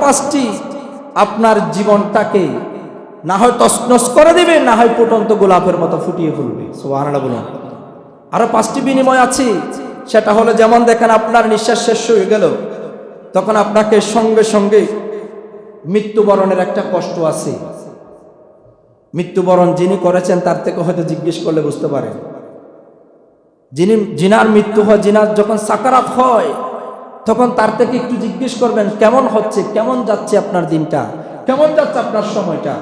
পাঁচটি আপনার জীবনটাকে না হয় তছনছ করে দিবে, না হয় ফুটন্ত গোলাপের মতো ফুটিয়ে ফেলবে। সুবহানাল্লাহ বলুন। আরো পাঁচটি বিনিময় আছে। সেটা হলো, যেমন দেখেন আপনার নিঃশ্বাস শেষ হয়ে গেল, তখন আপনাকে সঙ্গে সঙ্গে মৃত্যুবরণের একটা কষ্ট আছে। মৃত্যুবরণ যিনি করেছেন তার থেকে হয়তো জিজ্ঞেস করলে বুঝতে পারেন। জিনার মৃত্যু হয়, জিনার যখন সাকারাত হয়, তখন তার থেকে একটু জিজ্ঞেস করবেন কেমন হচ্ছে, কেমন যাচ্ছে আপনার দিনটা, কেমন যাচ্ছে আপনার সময়টা।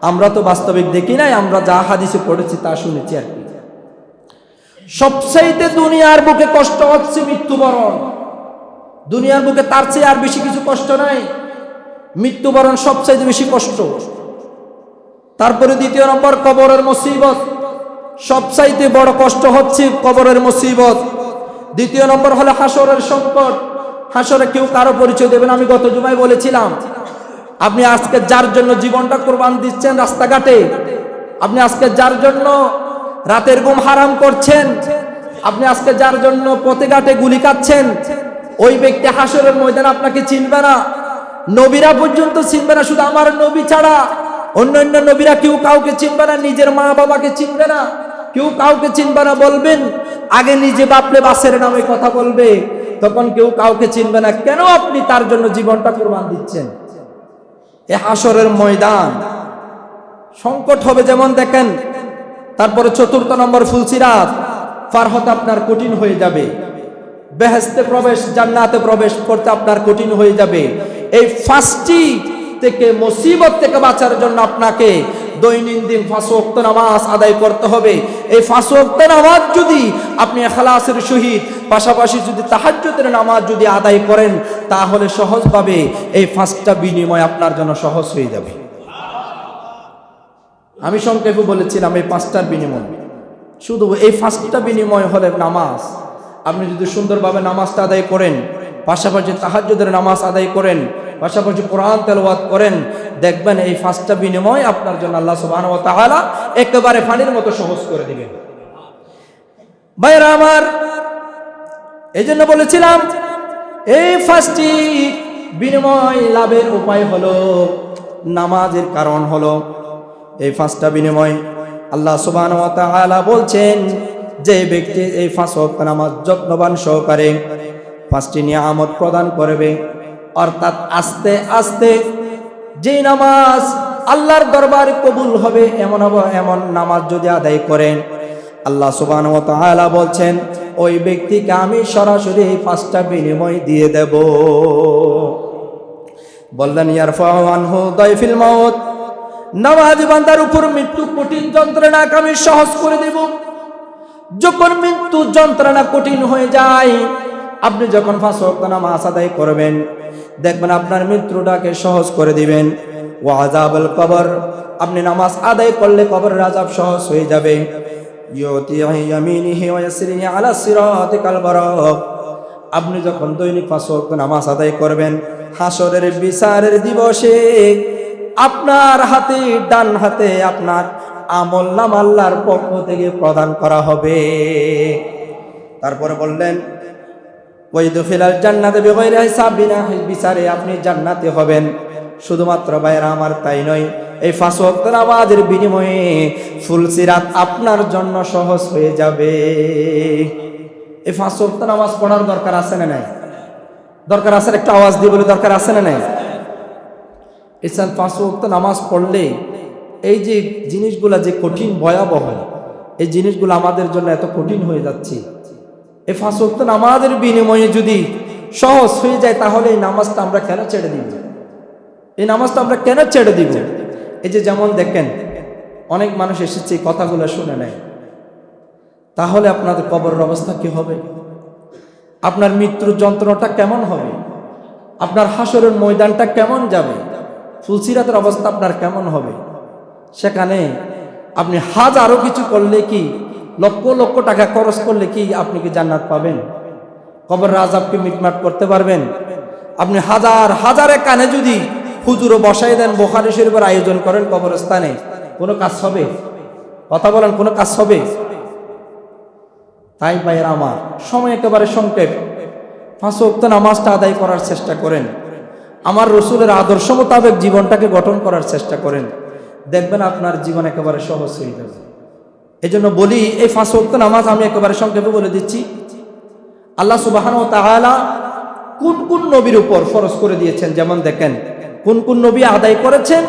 আমরা তো বাস্তবিক দেখি নাই, আমরা যা হাদিসে পড়েছি তা শুনেছি আর কি। সবচাইতে দুনিয়ার বুকে কষ্ট হচ্ছে মৃত্যুবরণ। দুনিয়ার বুকে তার চেয়ে আর বেশি কিছু কষ্ট নাই। মৃত্যুবরণ সবচাইতে বেশি কষ্ট। তারপরে দ্বিতীয় নম্বর কবরের মুসিবত। সবচাইতে বড় কষ্ট হচ্ছে কবরের মুসিবত। দ্বিতীয় নম্বর হলো হাসরের সংকট। হাসরে কেউ কারো পরিচয় দেবেন। আমি গত জুমায় বলেছিলাম, আপনি আজকে যার জন্য জীবনটা কোরবান দিচ্ছেন রাস্তাঘাটে, আপনি আজকে যার জন্য রাতের ঘুম হারাম করছেন, আপনি আজকে যার জন্য পথে ঘাটে গুলি খাচ্ছেন, ওই ব্যক্তি হাসরের ময়দানে আপনাকে চিনবে না। নবীরা পর্যন্ত চিনবে না, শুধু আমার নবী ছাড়া অন্যান্য নবীরা কেউ কাউকে চিনবে না, নিজের মা বাবাকে চিনবে না, কেউ কাউকে চিনবে না। বলবেন আগে নিজে বাপলে বাসের নামে কথা বলবে, তখন কেউ কাউকে চিনবে না। কেন আপনি তার জন্য জীবনটা কোরবান দিচ্ছেন? এ হাসরের ময়দান সংকট হবে। যেমন দেখেন, তারপরে চতুর্থ নম্বর ফুলসিরাত পার হতে আপনার কঠিন হয়ে যাবে। বেহেশতে প্রবেশ, জান্নাতে প্রবেশ করতে আপনার কঠিন হয়ে যাবে। এই ফাঁসটি থেকে, মুসিবত থেকে বাঁচার জন্য আপনাকে দৈনন্দিন 5 ওয়াক্ত নামাজ আদায় করতে হবে। এই 5 ওয়াক্ত নামাজ যদি আপনি ইখলাসের সহিত পাশাপাশি যদি তাহাজ্জুদের নামাজ যদি আদায় করেন, তাহলে সহজভাবে এই 5টা বিনিময় আপনার জন্য সহজ হয়ে যাবে। আমি সংক্ষেপে বলেছিলাম এই 5টার বিনিময়। শুধু এই 5টা বিনিময় হলে নামাজ। আপনি যদি সুন্দরভাবে নামাজটা আদায় করেন, পাশাপাশি তাহাজ্জুদের নামাজ আদায় করেন, পাশাপাশি কোরআন তেলাওয়াত করেন, দেখবেন এই 5টা বিনিময় আপনার জন্য আল্লাহ সুবহানাহু ওয়া তাআলা একেবারে পানির মতো সহজ করে দিবেন। ভাইরা আমার, এই জন্য বলেছিলাম এই 5টি বিনিময় লাভের উপায় হলো, নামাজের কারণ হলো এই 5টা বিনিময়। আল্লাহ সুবহানাহু ওয়া তাআলা বলছেন, যে ব্যক্তি এই 5 ওয়াক্ত নামাজ যত্নবান সহকারে 5টি নিয়ামত প্রদান করবে, অর্থাৎ আস্তে আস্তে যে নামাজ আল্লাহর দরবারে কবুল হবে এমন নামাজ যদি আদায় করেন, আল্লাহ সুবহানাহু ওয়া তাআলা বলছেন ওই ব্যক্তিকে আমি সরাসরি এই 5টা বিনিময় দিয়ে দেব। বললেন ইয়ারফাউ আনহু দাইফিল মাউত, নামাজি বান্দার উপর মৃত্যু কঠিন যন্ত্রণাকে আমি সহজ করে দেব। যখন মৃত্যু যন্ত্রণা কঠিন হয়ে যায়, আপনি যখন 5 ওয়াক্ত নামাজ আদায় করবেন, দেখবেন আপনার মৃত্যুটাকে সহজ করে দিবেন। ওয়া আযাবুল কবর, আপনি নামাজ আদায় করলে কবরের আযাব সহজ হয়ে যাবে। ইউতি ইয়ামিনিহি ওয়া ইয়াসরিহি আলা সিরাতিকাল বারাক, আপনি যখন দৈনিক 5 ওয়াক্ত নামাজ আদায় করবেন, হাসরের বিচারের দিবসে আপনার হাতে, ডান হাতে আপনার আমলনামা আল্লাহর পক্ষ থেকে প্রদান করা হবে। তারপরে বললেন ওয়াইদখিলাল জান্নাতে বিগাইরি হিসাব, বিনা বিচারে আপনি জান্নাতে হবেন। শুধুমাত্র ভাইরা আমার তাই নয়, এই 5 ওয়াক্ত নামাজের বিনিময়ে ফুলসিরাত আপনার জন্য সহজ হয়ে যাবে। এই 5 ওয়াক্ত নামাজ পড়ার দরকার আছে না নাই? দরকার আছে? একটা আওয়াজ দিয়ে বলে দরকার আছে না নাই? এই 5 ওয়াক্ত নামাজ পড়লে এই যে জিনিসগুলা যে কঠিন ভয়াবহ, এই জিনিসগুলো আমাদের জন্য এত কঠিন হয়ে যাচ্ছে, এই 5 ওয়াক্ত নামাজের বিনিময়ে যদি সহজ হয়ে যায়, তাহলে এই নামাজটা আমরা কেন ছেড়ে দিব? এই নামাজটা আমরা কেন ছেড়ে দিব? এই যে যেমন দেখেন অনেক মানুষ এসেছে কথাগুলো শুনে নেয়, তাহলে আপনাদের কবরের অবস্থা কি হবে? আপনার মৃত্যুর যন্ত্রণাটা কেমন হবে? আপনার হাসরের ময়দানটা কেমন যাবে? ফুলসিরাতের অবস্থা আপনার কেমন হবে? সেখানে আপনি হাজারো কিছু করলে কি, লক্ষ লক্ষ টাকা খরচ করলে কি আপনি কি জান্নাত পাবেন? কবরের আযাবকে মিটমাট করতে পারবেন? আপনি হাজারে কানে যদি হুজুরও বসাই দেন, বুখারী শরীফের আয়োজন করেন কবরস্থানে, কোনো কাজ হবে? কথা বলেন, কোনো কাজ হবে? তাই ভাইয়ের আমার, সময় একেবারে সংক্ষেপ, 5 ওয়াক্ত নামাজটা আদায় করার চেষ্টা করেন, আমার রসুলের আদর্শ মোতাবেক জীবনটাকে গঠন করার চেষ্টা করেন, দেখবেন আপনার জীবন একেবারে সহজ হয়ে যাবে। এই জন্য বলি, এই 5 ওয়াক্ত নামাজ আমি একেবারে সংক্ষেপে বলে দিচ্ছি। আল্লাহ সুবহানাহু ওয়া তাআলা কোন কোন নবীর উপর ফরজ করে দিয়েছেন, যেমন দেখেন কোন কোন নবী আদায় করেছেন,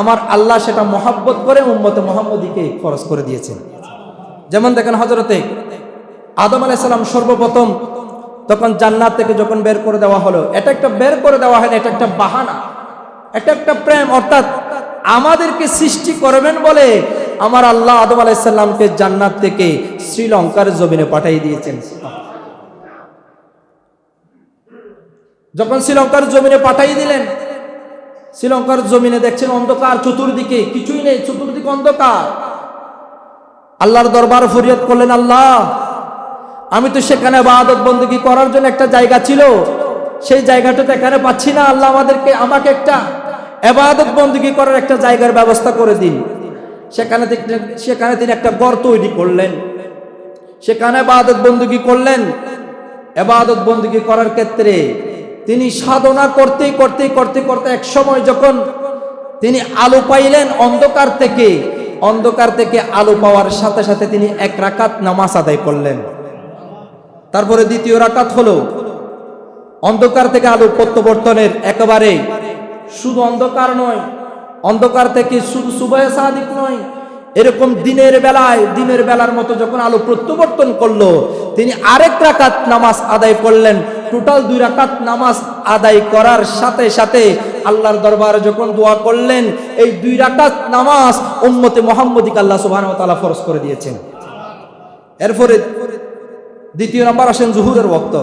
আমার আল্লাহ সেটা মহাব্বত করে উম্মতে মুহাম্মদীকে ফরজ করে দিয়েছেন। যেমন দেখেন হযরতে আদম আলাইহিস সালাম সর্বপ্রথম তখন জান্নাত থেকে যখন বের করে দেওয়া হলো, এটা একটা বের করে দেওয়া হয় না, এটা একটা বাহানা, এটা একটা প্রেম, অর্থাৎ আমাদেরকে সৃষ্টি করবেন বলে আমার আল্লাহ আদম আলাইহিস সালামকে জান্নাত থেকে শ্রীলঙ্কার জমিনে পাঠিয়ে দিয়েছেন। যখন শ্রীলঙ্কার জমিনে পাঠিয়ে দিলেন, শ্রীলঙ্কার জমিনে দেখছেন অন্ধকার, চতুর্দিকে কিছুই নেই, চতুর্দিকে অন্ধকার। আল্লাহর দরবার ফরিয়াদ করলেন, আল্লাহ আমি তো সেখানে ইবাদত বندگی করার জন্য একটা জায়গা ছিল, সেই জায়গাটাতে এখানে পাচ্ছি না, আল্লাহ আমাকে একটা ইবাদত বندگی করার একটা জায়গার ব্যবস্থা করে দিন। সেখানে তিনি একটা ঘর তৈরি করলেন, সেখানে ইবাদত বندگی করলেন। ইবাদত বندگی করার ক্ষেত্রে তিনি সাধনা করতে করতে করতে করতে এক সময় যখন তিনি আলো পাইলেন অন্ধকার থেকে আলো পাওয়ার সাথে সাথে তিনি 1 রাকাত নামাজ আদায় করলেন। তারপরে দ্বিতীয় রাকাত হলো অন্ধকার থেকে আলো প্রত্যাবর্তনের, একেবারে শুধু অন্ধকার নয়, অন্ধকার থেকে শুধু সুবহে সাদিক নয়, এরকম দিনের বেলার মতো যখন আলো প্রত্যাবর্তন করলো, তিনি আরেক রাকাত নামাজ আদায় করলেন। টোটাল 2 রাকাত নামাজ আদায় করার সাথে সাথে আল্লাহর দরবারে যখন দোয়া করলেন, এই 2 রাকাত নামাজ উম্মতে মুহাম্মদীকে আল্লাহ সুবহানাহু ওয়া তাআলা ফরজ করে দিয়েছেন। এরপরে দ্বিতীয় নাম্বার আসেন জুহুরের ওয়াক্ত।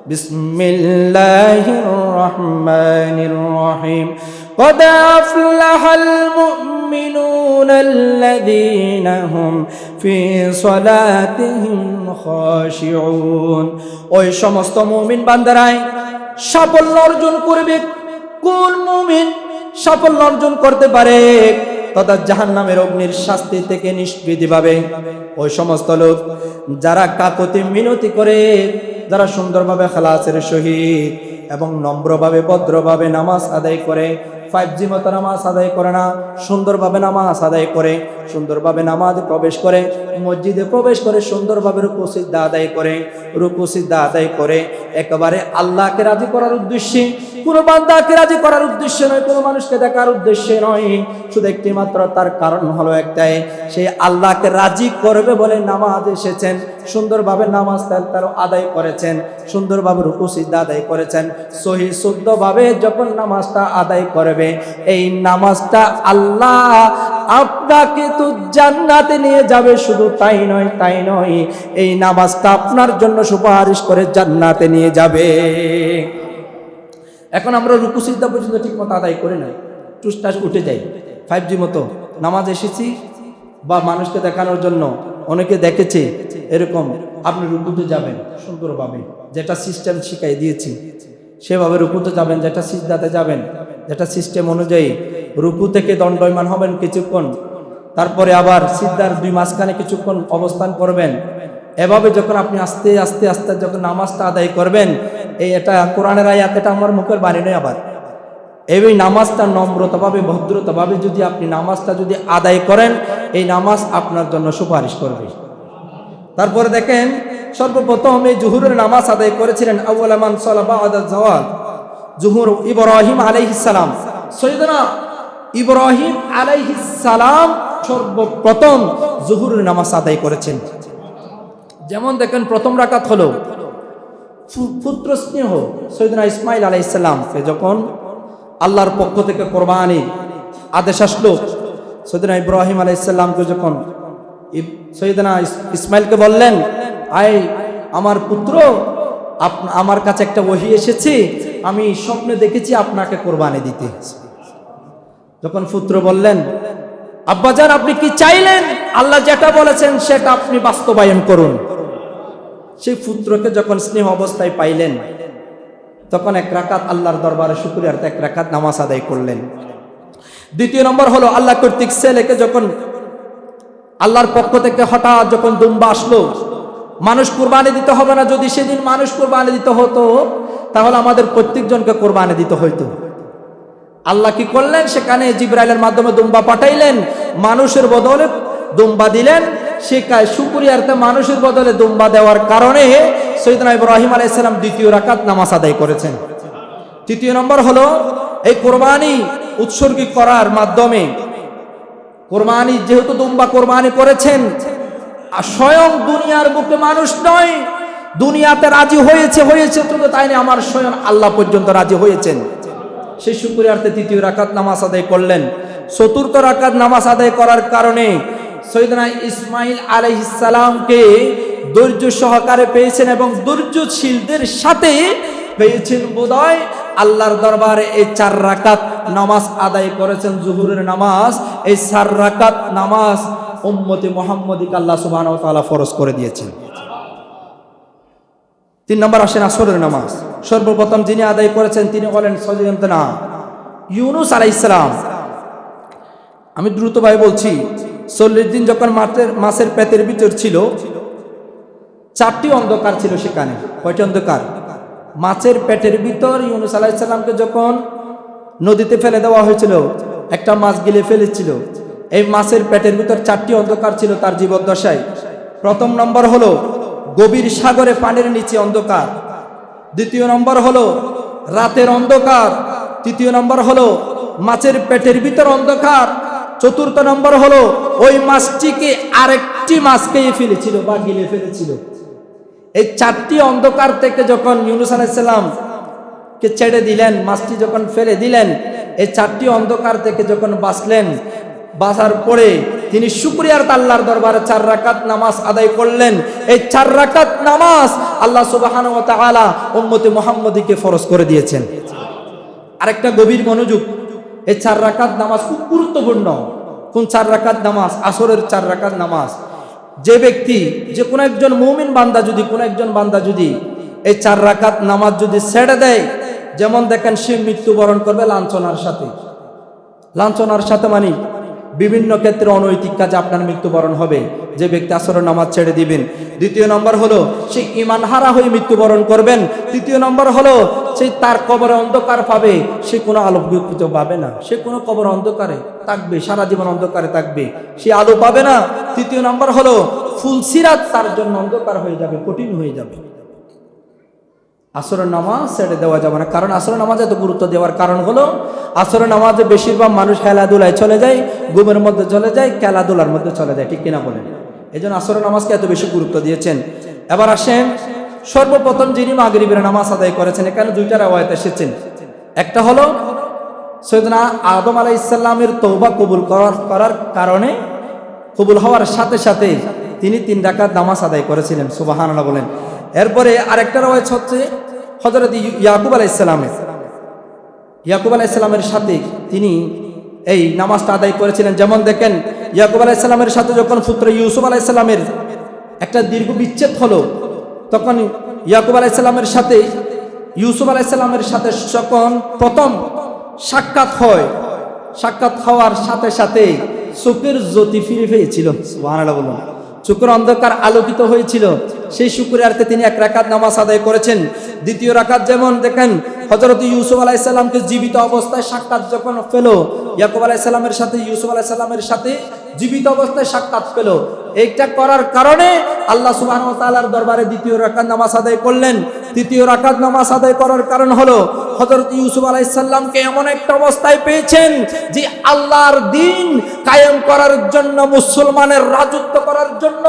বিসমিল্লাহির রহমানির রহিম। قد أفلح المؤمنون الذين هم في صلاتهم خاشعون। ওই সমস্ত মুমিন বান্দারাই সাফল্য অর্জন করবে। কোন মুমিন সাফল্য অর্জন করতে পারে তথা জাহান্নামের অগ্নির শাস্তি থেকে নিষ্কৃতি পাবে? ওই সমস্ত লোক যারা কাকুতি মিনতি করে, যারা সুন্দরভাবে খালাসের সহিত এবং নম্রভাবে ভদ্রভাবে নামাজ আদায় করে, 5G মতো নামাজ আদায় করে না, সুন্দরভাবে নামাজ আদায় করে, সুন্দরভাবে নামাজ প্রবেশ করে, মসজিদে প্রবেশ করে, সুন্দরভাবে রুকু সিজদা আদায় করে, একেবারে আল্লাহকে রাজি করার উদ্দেশ্যে, কোনো বান্দাকে রাজি করার উদ্দেশ্যে নয়, কোনো মানুষকে দেখার উদ্দেশ্যে নয়, শুধু একটি মাত্র তার কারণ হলো একটাই, সে আল্লাহকে রাজি করবে বলে নামাজ এসেছেন, সুন্দরভাবে নামাজ তার আদায় করেছেন, সুন্দরভাবে রুকু সিজদা আদায় করেছেন, সহি শুদ্ধভাবে যখন নামাজটা আদায় করবে, এই নামাজটা আল্লাহ আপনাকে তো জান্নাতে নিয়ে যাবে। শুধু তাই নয়, এই নামাজটা আপনার জন্য সুপারিশ করে জান্নাতে নিয়ে যাবে। এখন আমরা রুকু সিজদা পর্যন্ত ঠিক মতো আদায় করি না, টুসটাস উঠে যাই, 5G মতো নামাজ এসেছি বা মানুষকে দেখানোর জন্য অনেকে দেখেছে এরকম, আপনি রুকুতে যাবেন সুন্দরভাবে, যেটা সিস্টেম শিখাই দিয়েছি সেভাবে রুকুতে যাবেন, যেটা সিজদাতে যাবেন যেটা সিস্টেম অনুযায়ী, রুকু থেকে দণ্ডায়মান হবেন কিছুক্ষণ, তারপরে আবার সিজদার 2 মাঝখানে কিছুক্ষণ অবস্থান করবেন। এভাবে যখন আপনি আস্তে আস্তে আস্তে যখন নামাজটা আদায় করবেন, এটা কোরআনের আয়াত, এটা আমার মুখের বাণী নয়। আবার এই নামাজটা নম্রতাভাবে ভদ্রতাভাবে যদি আপনি নামাজটা যদি আদায় করেন, এই নামাজ আপনার জন্য সুপারিশ করবে। তারপরে দেখেন সর্বপ্রথম এই জুহুরের নামাজ আদায় করেছিলেন আউয়ালা মান সাল্লা বা'দা যাওয়াল জুহুর ইব্রাহিম আলাইহিস সালাম। সাইয়েদনা ইব্রাহিম আলাইহিস সালাম সর্বপ্রথম জুহুরের নামাজ আদায় করেছেন। যেমন দেখেন প্রথম রাকাত হলো পুত্র স্নেহ, সাইয়েদনা ইসমাইল আলাইহিস সালামকে যখন আল্লাহর পক্ষ থেকে কোরবানির আদেশ আসলো, সাইয়েদনা ইব্রাহিম আলাইহিস সালামকে যখন সাইয়েদনা ইসমাইলকে বললেন, আয় আমার পুত্র, আমার কাছে একটা ওহী এসেছে, আমি স্বপ্নে দেখেছি আপনাকে কোরবানি দিতে। যখন পুত্র বললেন, আব্বাজান আপনি কি চাইলেন? আল্লাহ যেটা বলেছেন সেটা আপনি বাস্তবায়ন করুন। সেই পুত্রকে যখন স্নেহ অবস্থায় পাইলেন, তখন 1 রাকাত আল্লাহর দরবারে শুকরিয়ার্থে 1 রাকাত নামাজ আদায় করলেন। দ্বিতীয় নম্বর হলো আল্লাহ কর্তৃক ছেলেকে যখন আল্লাহর পক্ষ থেকে হঠাৎ যখন দুম্বা আসলো, মানুষ কুরবানি দিতে হবে না। যদি সেদিন মানুষ কুরবানি দিতে হতো তাহলে আমাদের প্রত্যেকজনকে কুরবানি দিতে হইতো। আল্লাহ কি করলেন? সেখানে জিবরাইলের মাধ্যমে দুম্বা পাঠাইলেন, মানুষের বদলে দুম্বা দিলেন। শিকায় শুকরিয়ার্থে মানুষের বদলে দুম্বা দেওয়ার কারণে সৈয়দনা ইব্রাহিম আলাইহিস সালাম দ্বিতীয় রাকাত নামাজ আদায় করেছেন। তৃতীয় নম্বর হলো এই কোরবানি উৎসর্গী করার মাধ্যমে, কোরবানি যেহেতু দুম্বা কোরবানি করেছেন, আর স্বয়ং দুনিয়ার বুকে মানুষ নয়, দুনিয়াতে রাজি হয়েছে শুধু তাই না, আমার স্বয়ং আল্লাহ পর্যন্ত রাজি হয়েছেন। সেই শুকরিয়ার্থে তৃতীয় রাকাত নামাজ আদায় করলেন। চতুর্থ রাকাত নামাজ আদায় করার কারণে সৈয়দনা ইসমাইল আলাইহিস সালামকে ধৈর্য সহকারে পেয়েছেন এবং ধৈর্যশীলদের সাথে পেয়েছেন বোধহয়। আল্লাহর দরবারে এই 4 রাকাত নামাজ আদায় করেছেন, জুহুরের নামাজ। এই 4 রাকাত নামাজ উম্মতে মুহাম্মদীকে আল্লাহ সুবহানাহু ওয়া তাআলা ফরজ করে দিয়েছেন। 3 নম্বর আসেন আসরের নামাজ। সর্বপ্রথম যিনি আদায় করেছেন তিনি হলেন সৈয়দনা ইউনুস আলাইহিস সালাম। আমি দ্রুতভাবে বলছি, 40 দিন যখন মাছের পেটের ভিতর ছিল, 4টি অন্ধকার ছিল সেখানে। কয়টি অন্ধকার? মাছের পেটের ভিতর ইউনুস আলাইহিস সালামকে যখন নদীতে ফেলে দেওয়া হয়েছিল, একটা মাছ গিলে ফেলেছিল। এই মাছের পেটের ভিতর 4টি অন্ধকার ছিল তার জীবদ্দশায়। প্রথম নম্বর হলো গভীর সাগরে পানির নিচে অন্ধকার। দ্বিতীয় নম্বর হলো রাতের অন্ধকার। তৃতীয় নম্বর হলো মাছের পেটের ভিতর অন্ধকার। চতুর্থ নম্বর হলো ওই মাছটিকে আরেকটি মাছ খেয়ে ফেলেছিল বা গিলে ফেলেছিল। এই 4টি অন্ধকার থেকে যখন ইউনুস আলাইহিস সালাম কে ছেড়ে দিলেন, মাছটি যখন ফেলে দিলেন, এই 4টি অন্ধকার থেকে যখন বাঁচলেন, বাঁচার পরে তিনি শুকরিয়ার আল্লাহর দরবারে 4 রাকাত নামাজ আদায় করলেন। এই 4 রাকাত নামাজ আল্লাহ সুবহানাহু ওয়া তাআলা উম্মতে মুহাম্মদীকে ফরজ করে দিয়েছেন। আরেকটা গভীর মনোযোগ, এই 4 রাকাত নামাজ খুব গুরুত্বপূর্ণ। কোন 4 রাকাত নামাজ? আসরের 4 রাকাত নামাজ। যে ব্যক্তি, যে কোনো একজন মুমিন বান্দা যদি, কোনো একজন বান্দা যদি এই 4 রাকাত নামাজ যদি ছেড়ে দেয়, যেমন দেখেন সে মৃত্যুবরণ করবে লাঞ্ছনার সাথে। লাঞ্ছনার সাথে মানে বিভিন্ন ক্ষেত্রে অনৈতিক কাজে আপনার মৃত্যুবরণ হবে যে ব্যক্তি আসরের নামাজ ছেড়ে দিবেন। দ্বিতীয় নম্বর হলো সে ঈমান হারা হয়ে মৃত্যুবরণ করবেন। তৃতীয় নম্বর হলো সে তার কবরে অন্ধকার পাবে, সে কোনো আলোকিত পাবে না, সে কোনো কবর অন্ধকারে থাকবে, সারা জীবন অন্ধকারে থাকবে, সে আলো পাবে না। তৃতীয় নম্বর হলো ফুলসিরাত তার জন্য অন্ধকার হয়ে যাবে, কঠিন হয়ে যাবে। আসরের নামাজ ছেড়ে দেওয়া যাবে না। কারণ আসরের নামাজ এত গুরুত্ব দেওয়ার কারণ হলো আসরের নামাজে বেশিরভাগ মানুষ খেলাধুলায় চলে যায়, ঘুমের মধ্যে চলে যায়, খেলাধুলার মধ্যে চলে যায়, ঠিক কিনা বলেন? এই জন্য আসরের নামাজকে এত বেশি গুরুত্ব দিয়েছেন। এবার আসেন, সর্বপ্রথম যিনি মাগরিবের নামাজ আদায় করেছেন, এখানে 2টা রাওয়ায়াত এসেছেন। একটা হলো সৈয়দনা আদম আলাইহিস সালামের তওবা কবুল করার কারণে, কবুল হওয়ার সাথে সাথে তিনি 3 রাকাত নামাজ আদায় করেছিলেন। সুবহানাল্লাহ বলেন। এরপরে আরেকটা রাওয়ায়াত হচ্ছে হযরত ইয়াকুব আলাইহিস সালামের। ইয়াকুব আলাইহিস সালামের সাথে তিনি এই নামাজটা আদায় করেছিলেন। যেমন দেখেন, ইয়াকুব আলাইহিস সালামের সাথে যখন পুত্র ইউসুফ আলাইহিস সালামের একটা দীর্ঘ বিচ্ছেদ হলো, তখন ইয়াকুব আলাইহিস সালামের সাথে ইউসুফ আলাইহিস সালামের সাথে যখন প্রথম সাক্ষাৎ হয়, সাক্ষাৎ হওয়ার সাথে সাথে চোখের জ্যোতি ফিরে পেয়েছিল। সুবহানাল্লাহ বলুন। চোখের অন্ধকার আলোকিত হয়েছিল। সেই শুকরিয়ার্থে তিনি 1 রাকাত নামাজ আদায় করেছেন। দ্বিতীয় রাকাত যেমন দেখেন, হযরত ইউসুফ আলাইহিস সালামকে জীবিত অবস্থায় সাক্ষাৎ যখন পেল, ইয়াকুব আলাইহিস সালামের সাথে ইউসুফ আলাইহিস সালামের সাথে জীবিত অবস্থায় সাক্ষাৎ পেল। এইটা করার কারণে আল্লাহ সুবহানাহু ওয়া তাআলার দরবারে 2য় রাকাত নামাজ আদায় করলেন। 3য় রাকাত নামাজ আদায় করার কারণ হলো হযরত ইউসুফ আলাইহিস সালামকে এমন একটা অবস্থায় পেয়েছেন যে আল্লাহর দ্বীন কায়েম করার জন্য, মুসলমানের রাজত্ব করার জন্য,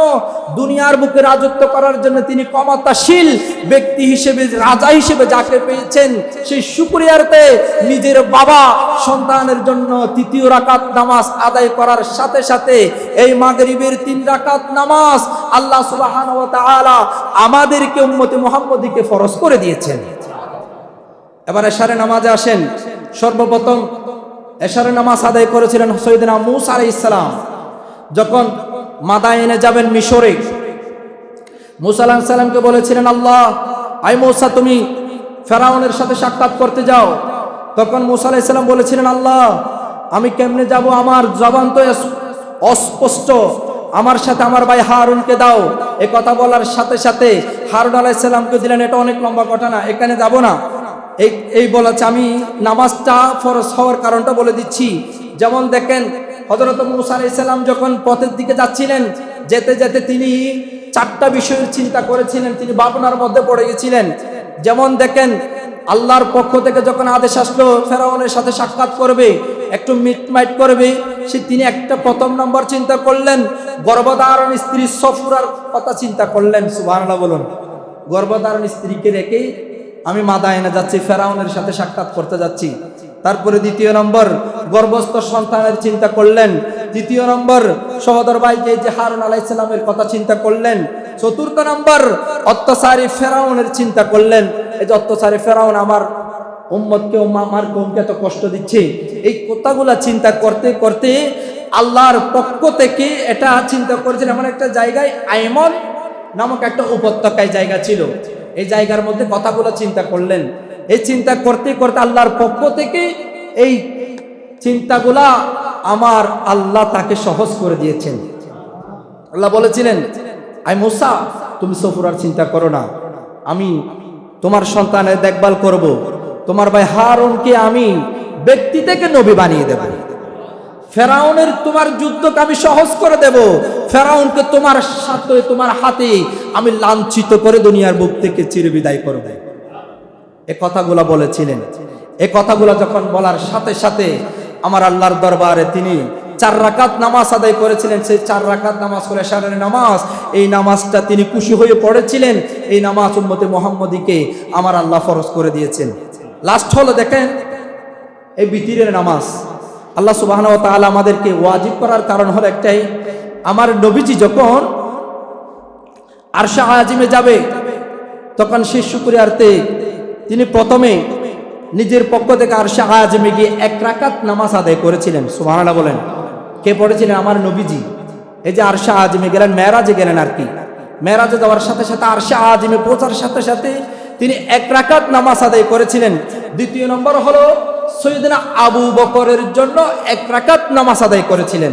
দুনিয়ার বুকে রাজত্ব করার জন্য তিনি ক্ষমতাশীল ব্যক্তি হিসেবে, রাজা হিসেবে যাকে পেয়েছেন, সেই শুকরিয়ার্থে নিজের বাবা সন্তানের জন্য 3য় রাকাত নামাজ আদায় করার সাথে সাথে এই মাগরিবের 3 রাকাত নামাজ আল্লাহ সুবহানাহু ওয়া তাআলা আমাদেরকে উম্মতে মুহাম্মদীকে ফরজ করে দিয়েছেন। এবার এশারের নামাজে আসেন। সর্বপ্রথম এশারের নামাজ আদায় করেছিলেন সৈয়দনা মূসা আলাইহিস সালাম। যখন মাদায়েনে যাবেন মিশরে, মূসা আলাইহিস সালামকে বলেছিলেন, আল্লাহ, আই মূসা, তুমি ফেরাউনের সাথে সাক্ষাৎ করতে যাও। তখন মূসা আলাইহিস সালাম বলেছিলেন, আল্লাহ, আমি কেমনে যাব? আমার জবান তো অস্পষ্ট, আমার সাথে আমার ভাই হারুনকে দাও। এ কথা বলার সাথে সাথে হারুন আলাইহিস সালামকে দিলেন। এটা অনেক লম্বা ঘটনা, এখানে যাব না। এই বলাছে আমি নামাজটা ফরজ হওয়ার কারণটা বলে দিচ্ছি। যেমন দেখেন হযরত মূসা আলাইহিস সালাম যখন পথের দিকে যাচ্ছিলেন, যেতে যেতে তিনি 4টা বিষয়ের চিন্তা করেছিলেন, তিনি ভাবনার মধ্যে পড়ে গেছিলেন। যেমন দেখেন আল্লাহর পক্ষ থেকে যখন আদেশ আসলো ফেরাউনের সাথে সাক্ষাৎ করবে, একটু মিটমাইট করবে, তিনি একটা প্রথম নম্বর চিন্তা করলেন গর্ভধারণ স্ত্রী সফুরার কথা চিন্তা করলেন। সুবহানাল্লাহ বলুন। গর্ভধারণ স্ত্রীকে রেখে আমি মাদায়েনে যাচ্ছি, ফেরাউনের সাথে সাক্ষাৎ করতে যাচ্ছি। তারপরে দ্বিতীয় নম্বর গর্ভস্থ সন্তানের চিন্তা করলেন। তৃতীয় নম্বর সহোদর ভাইকে যে হারুন আলাইহিস সালামের কথা চিন্তা করলেন। চতুর্থ নম্বর অত্যাচারী ফেরাউনের চিন্তা করলেন। এই যে অত্যাচারী ফেরাউন আমার উম্মতকে আমার কওমকে এত কষ্ট দিচ্ছে, এই কথাগুলা চিন্তা করতে করতে আল্লাহর পক্ষ থেকে এটা চিন্তা করেছেন। এমন একটা জায়গায় আইমন নামক একটা উপত্যকায় জায়গা ছিল, এই জায়গার মধ্যে কথাগুলো চিন্তা করলেন। এই চিন্তা করতে করতে আল্লাহর পক্ষ থেকে এই চিন্তাগুলা আমার আল্লাহ তাকে সহজ করে দিয়েছেন। আল্লাহ বলেছিলেন, আই মূসা তুমি সফুরার চিন্তা করো না, আমি তোমার সন্তানের দেখভাল করব, তোমার ভাই হারুনকে আমি ব্যক্তি থেকে নবী বানিয়ে দেব, ফেরাউনের তোমার যুদ্ধকে আমি সহজ করে দেব, ফেরাউনকে তোমার সাথে তোমার হাতে আমি লাঞ্ছিত করে দুনিয়ার বুক থেকে চিরবিদায় করব। এ কথাগুলো বলেছিলেন। এ কথাগুলো যখন বলার সাথে সাথে আমার আল্লাহর দরবারে তিনি 4 রাকাত নামাজ আদায় করেছিলেন। সেই 4 রাকাত নামাজ হলো এশারের নামাজ। এই নামাজটা তিনি খুশি হয়ে পড়েছিলেন। এই নামাজ উম্মতে মুহাম্মদীকে আমার আল্লাহ ফরজ করে দিয়েছেন। লাস্ট হলো দেখেন এই বিতিরের নামাজ। আল্লাহ সুবহানাহু ওয়া তাআলা আমাদেরকে ওয়াজিব করার কারণ হলো একটাই, আমার নবীজি যখন আরশে আজিমে যাবে তখন সেই শুকরিয়ার্থে তিনি প্রথমে নিজের পক্ষ থেকে আরশে আজিমে গিয়ে 1 রাকাত নামাজ আদায় করেছিলেন। সুবহানাল্লাহ বলেন। কে পড়েছিলেন? আমার নবীজি। এই যে আরশে আজিমে গেলেন, মেরাজে গেলেন আর কি, মেরাজে যাওয়ার সাথে সাথে আরশে আজিমে পৌঁছার সাথে সাথে তিনি 1 রাকাত নামাজ আদায় করেছিলেন। দ্বিতীয় নম্বর হলো সৈয়দনা আবু বকরের জন্য 1 রাকাত নামাজ আদায় করেছিলেন।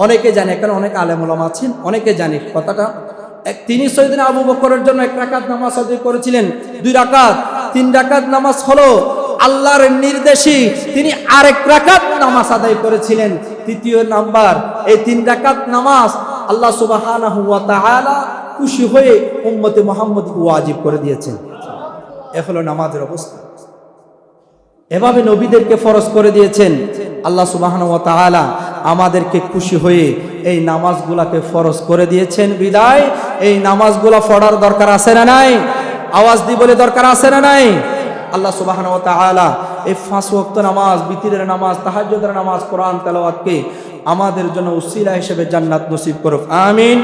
অনেকে জানে, এখানে অনেক আলেম ওলামা আছেন, অনেকে জানে কথাটা। তিনি সৈয়দনা আবু বকরের জন্য 1 রাকাত নামাজ আদায় করেছিলেন। 2 রাকাত 3 রাকাত নামাজ হলো আল্লাহর নির্দেশে তিনি আরেক রাকাত নামাজ আদায় করেছিলেন। তৃতীয় নাম্বার এই 3 রাকাত নামাজ আল্লাহ সুবহানাহু ওয়া তাআলা খুশি হয়ে উম্মতে মুহাম্মদকে ওয়াজিব করে দিয়েছেন। এ হলো নামাজের অবস্থা। এভাবে নবীদেরকে ফরজ করে দিয়েছেন আল্লাহ সুবহানাহু ওয়া তাআলা। আমাদেরকে খুশি হয়ে এই নামাজগুলাকে ফরজ করে দিয়েছেন বিদায় এই নামাজগুলা পড়ার দরকার আছে না নাই? আওয়াজ দিয়ে বলে দরকার আছে না নাই? আল্লাহ সুবহানাহু ওয়া তাআলা এই 5 ওয়াক্ত নামাজ, বিতিরের নামাজ, তাহাজ্জুদের নামাজ, কোরআন তেলাওয়াতকে আমাদের জন্য উসিলা হিসেবে জান্নাত নসিব করুক। আমিন।